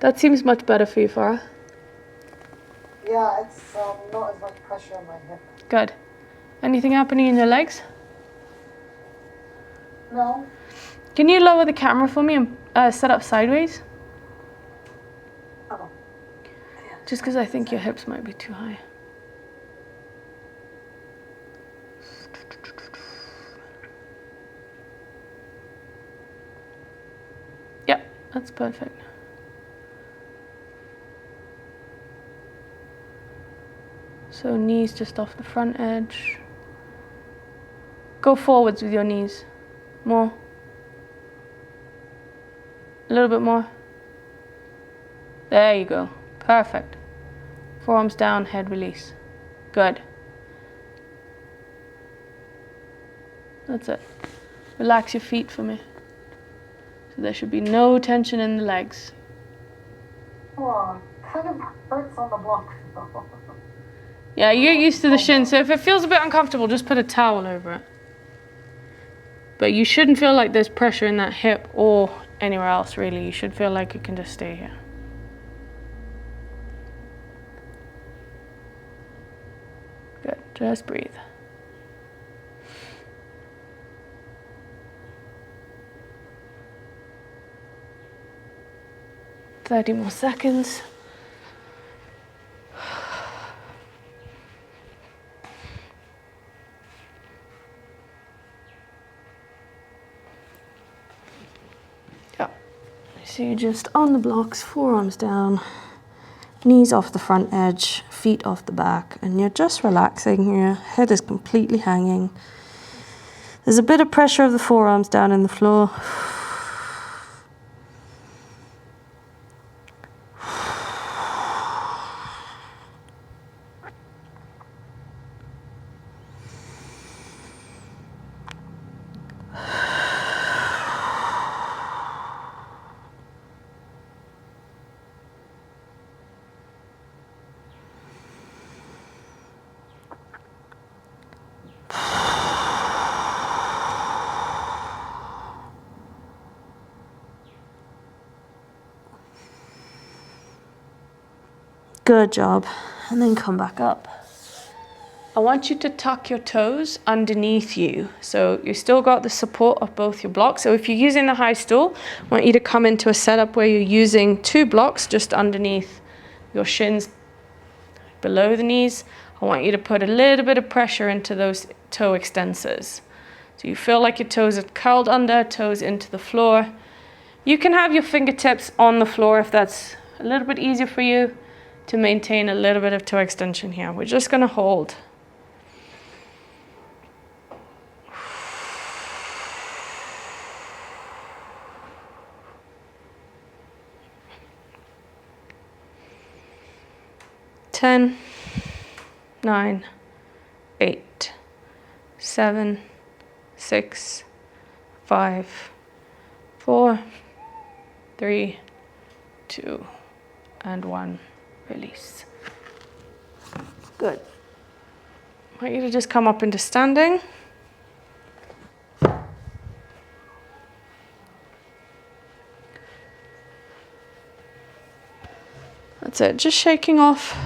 That seems much better for you, Farah. Yeah, it's not as much pressure on my hip. Good. Anything happening in your legs? No. Can you lower the camera for me and set up sideways? Oh. Just because I think your hips might be too high. Yep, that's perfect. So knees just off the front edge. Go forwards with your knees. More. A little bit more. There you go. Perfect. Forearms down, head release. Good. That's it. Relax your feet for me. So there should be no tension in the legs. Oh, kind of hurts on the block. Yeah, you get used to the shin, so if it feels a bit uncomfortable, just put a towel over it. But you shouldn't feel like there's pressure in that hip or anywhere else, really. You should feel like it can just stay here. Good, just breathe. "30 more seconds. Yeah. So you're just on the blocks, forearms down, knees off the front edge, feet off the back, and you're just relaxing here. Head is completely hanging. There's a bit of pressure of the forearms down in the floor. Good job. And then come back up. I want you to tuck your toes underneath you. So you still got the support of both your blocks. So if you're using the high stool, I want you to come into a setup where you're using 2 blocks just underneath your shins, below the knees. I want you to put a little bit of pressure into those toe extensors. So you feel like your toes are curled under, toes into the floor. You can have your fingertips on the floor if that's a little bit easier for you to maintain a little bit of toe extension here. We're just going to hold. Ten, 9, 8, 7, 6, 5, 4, 3, 2, and 1. Release. Good. I want you to just come up into standing. That's it. Just shaking off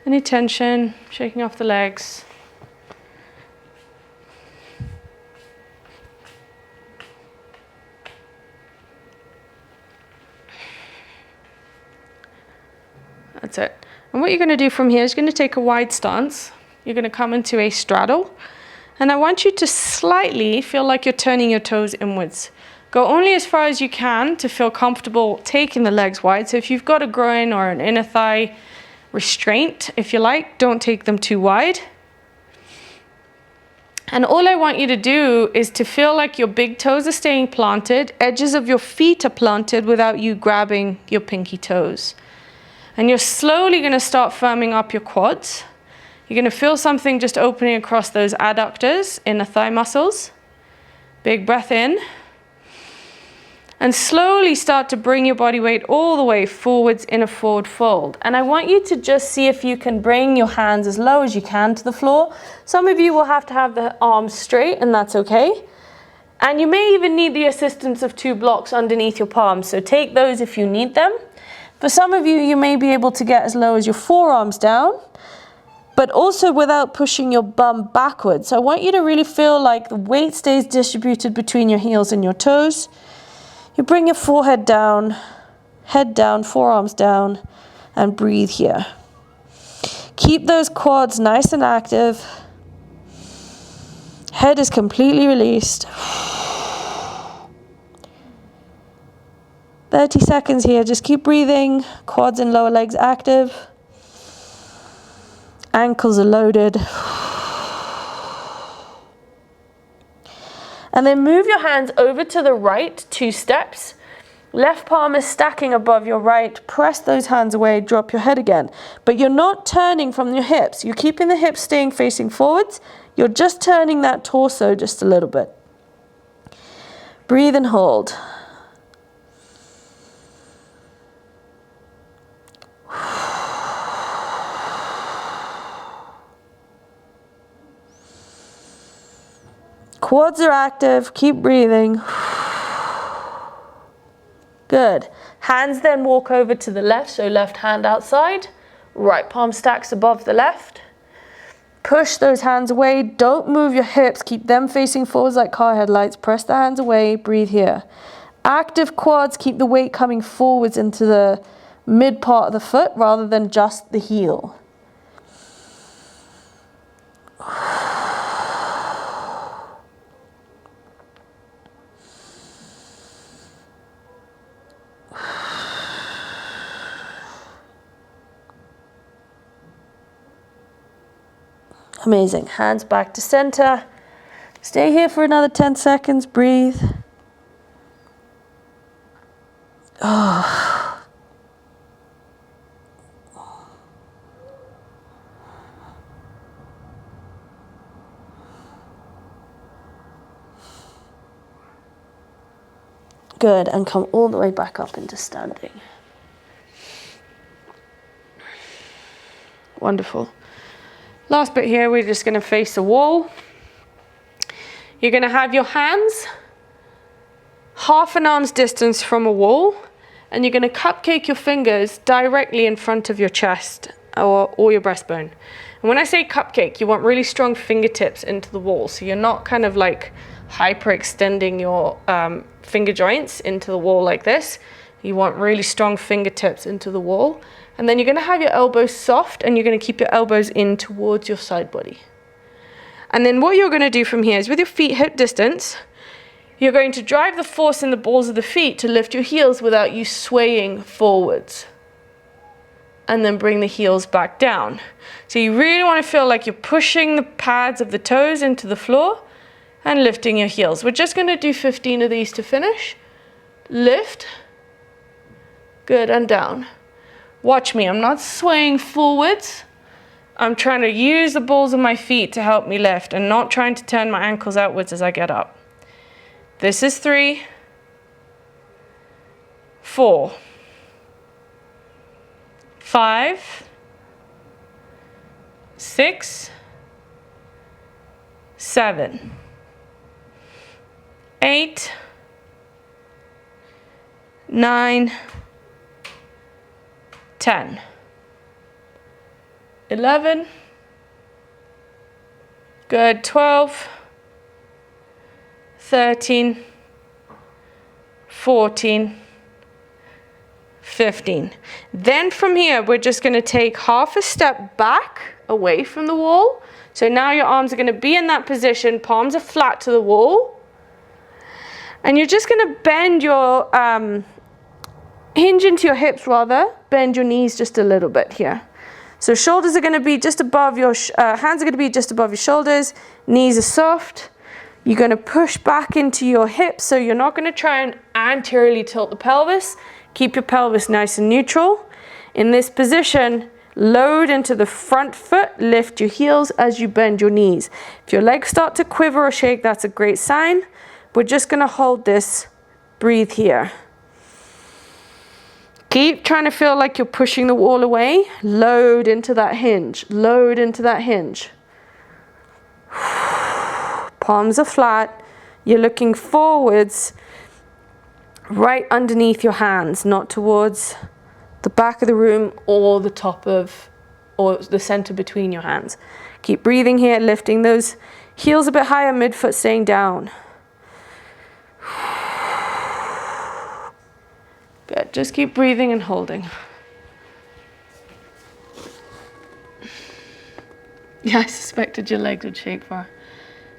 any tension, shaking off the legs. That's it. And what you're going to do from here is you're going to take a wide stance. You're going to come into a straddle. And I want you to slightly feel like you're turning your toes inwards. Go only as far as you can to feel comfortable taking the legs wide. So if you've got a groin or an inner thigh restraint, if you like, don't take them too wide. And all I want you to do is to feel like your big toes are staying planted, edges of your feet are planted without you grabbing your pinky toes. And you're slowly going to start firming up your quads. You're going to feel something just opening across those adductors, inner thigh muscles. Big breath in. And slowly start to bring your body weight all the way forwards in a forward fold. And I want you to just see if you can bring your hands as low as you can to the floor. Some of you will have to have the arms straight, and that's okay. And you may even need the assistance of 2 blocks underneath your palms. So take those if you need them. For some of you, you may be able to get as low as your forearms down, but also without pushing your bum backwards. So I want you to really feel like the weight stays distributed between your heels and your toes. You bring your forehead down, head down, forearms down, and breathe here. Keep those quads nice and active. Head is completely released. 30 seconds here, just keep breathing. Quads and lower legs active. Ankles are loaded. And then move your hands over to the right 2 steps. Left palm is stacking above your right. Press those hands away, drop your head again. But you're not turning from your hips. You're keeping the hips staying facing forwards. You're just turning that torso just a little bit. Breathe and hold. Quads are active, keep breathing. Good. Hands then walk over to the left, so left hand outside, right palm stacks above the left. Push those hands away, don't move your hips, keep them facing forwards like car headlights. Press the hands away, breathe here. Active quads, keep the weight coming forwards into the mid part of the foot rather than just the heel. Amazing. Hands back to center. Stay here for another 10 seconds. Breathe. Oh. Good. And come all the way back up into standing. Wonderful. Last bit here, we're just going to face the wall. You're going to have your hands half an arm's distance from a wall, and you're going to cupcake your fingers directly in front of your chest or your breastbone. And when I say cupcake, you want really strong fingertips into the wall. So you're not kind of like hyperextending your finger joints into the wall like this. You want really strong fingertips into the wall. And then you're going to have your elbows soft, and you're going to keep your elbows in towards your side body. And then what you're going to do from here is, with your feet hip distance, you're going to drive the force in the balls of the feet to lift your heels without you swaying forwards. And then bring the heels back down. So you really want to feel like you're pushing the pads of the toes into the floor and lifting your heels. We're just going to do 15 of these to finish. Lift. Good, and down. Watch me, I'm not swaying forwards. I'm trying to use the balls of my feet to help me lift and not trying to turn my ankles outwards as I get up. This is 3, 4, 5, 6, 7, 8, 9, 10, 11, good, 12, 13, 14, 15. Then from here, we're just going to take half a step back away from the wall. So now your arms are going to be in that position, palms are flat to the wall. And you're just going to bend your, hinge into your hips rather, bend your knees just a little bit here. So shoulders are going to be just above your, hands are going to be just above your shoulders, knees are soft. You're going to push back into your hips, so you're not going to try and anteriorly tilt the pelvis. Keep your pelvis nice and neutral. In this position, load into the front foot, lift your heels as you bend your knees. If your legs start to quiver or shake, that's a great sign. We're just going to hold this, breathe here. Keep trying to feel like you're pushing the wall away. Load into that hinge, load into that hinge. Palms are flat. You're looking forwards, right underneath your hands, not towards the back of the room or the top of, or the center between your hands. Keep breathing here, lifting those heels a bit higher, midfoot staying down. Good, just keep breathing and holding. Yeah, I suspected your legs would shake for.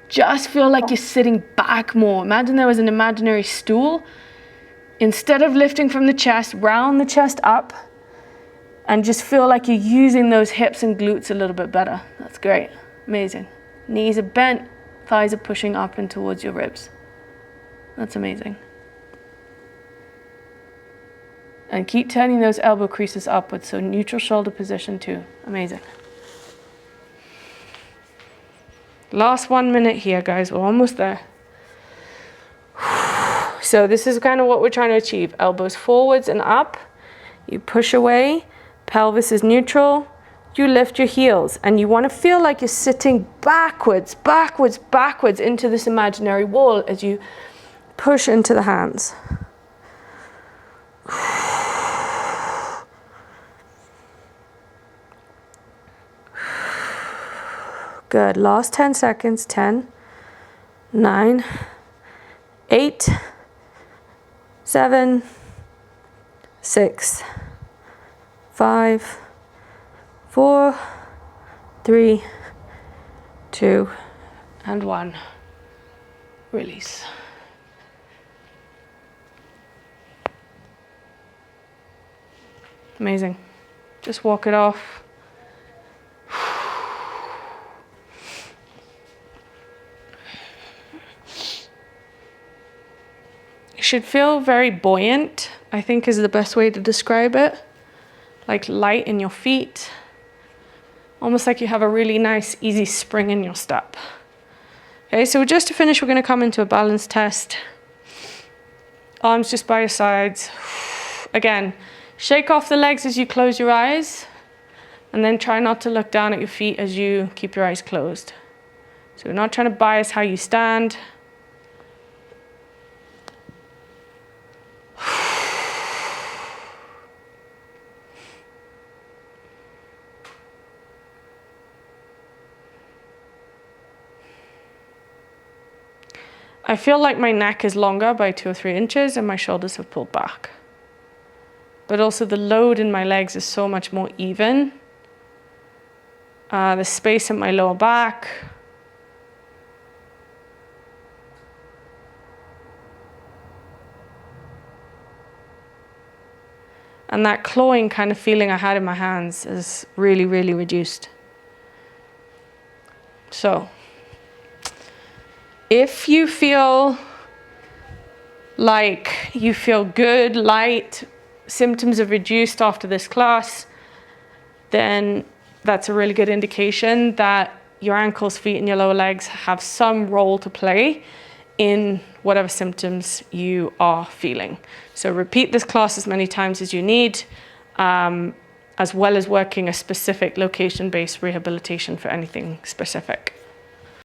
Just feel like you're sitting back more. Imagine there was an imaginary stool. Instead of lifting from the chest, round the chest up and just feel like you're using those hips and glutes a little bit better. That's great, amazing. Knees are bent, thighs are pushing up and towards your ribs. That's amazing. And keep turning those elbow creases upwards, so neutral shoulder position too. Amazing. Last 1 minute here, guys. We're almost there. So this is kind of what we're trying to achieve. Elbows forwards and up. You push away. Pelvis is neutral. You lift your heels. And you want to feel like you're sitting backwards, backwards, backwards into this imaginary wall as you push into the hands. Good. Last 10 seconds. 10, 9, 8, 7, 6, 5, 4, 3, 2, and 1. Release. Amazing. Just walk it off. You should feel very buoyant, I think is the best way to describe it. Like light in your feet. Almost like you have a really nice, easy spring in your step. Okay, so just to finish, we're going to come into a balance test. Arms just by your sides. Again, shake off the legs as you close your eyes. And then try not to look down at your feet as you keep your eyes closed. So we're not trying to bias how you stand. I feel like my neck is longer by 2 or 3 inches and my shoulders have pulled back. But also the load in my legs is so much more even. The space in my lower back. And that clawing kind of feeling I had in my hands is really, really reduced. So, if you feel like you feel good, light, symptoms have reduced after this class, then that's a really good indication that your ankles, feet, and your lower legs have some role to play in whatever symptoms you are feeling. So repeat this class as many times as you need, as well as working a specific location-based rehabilitation for anything specific.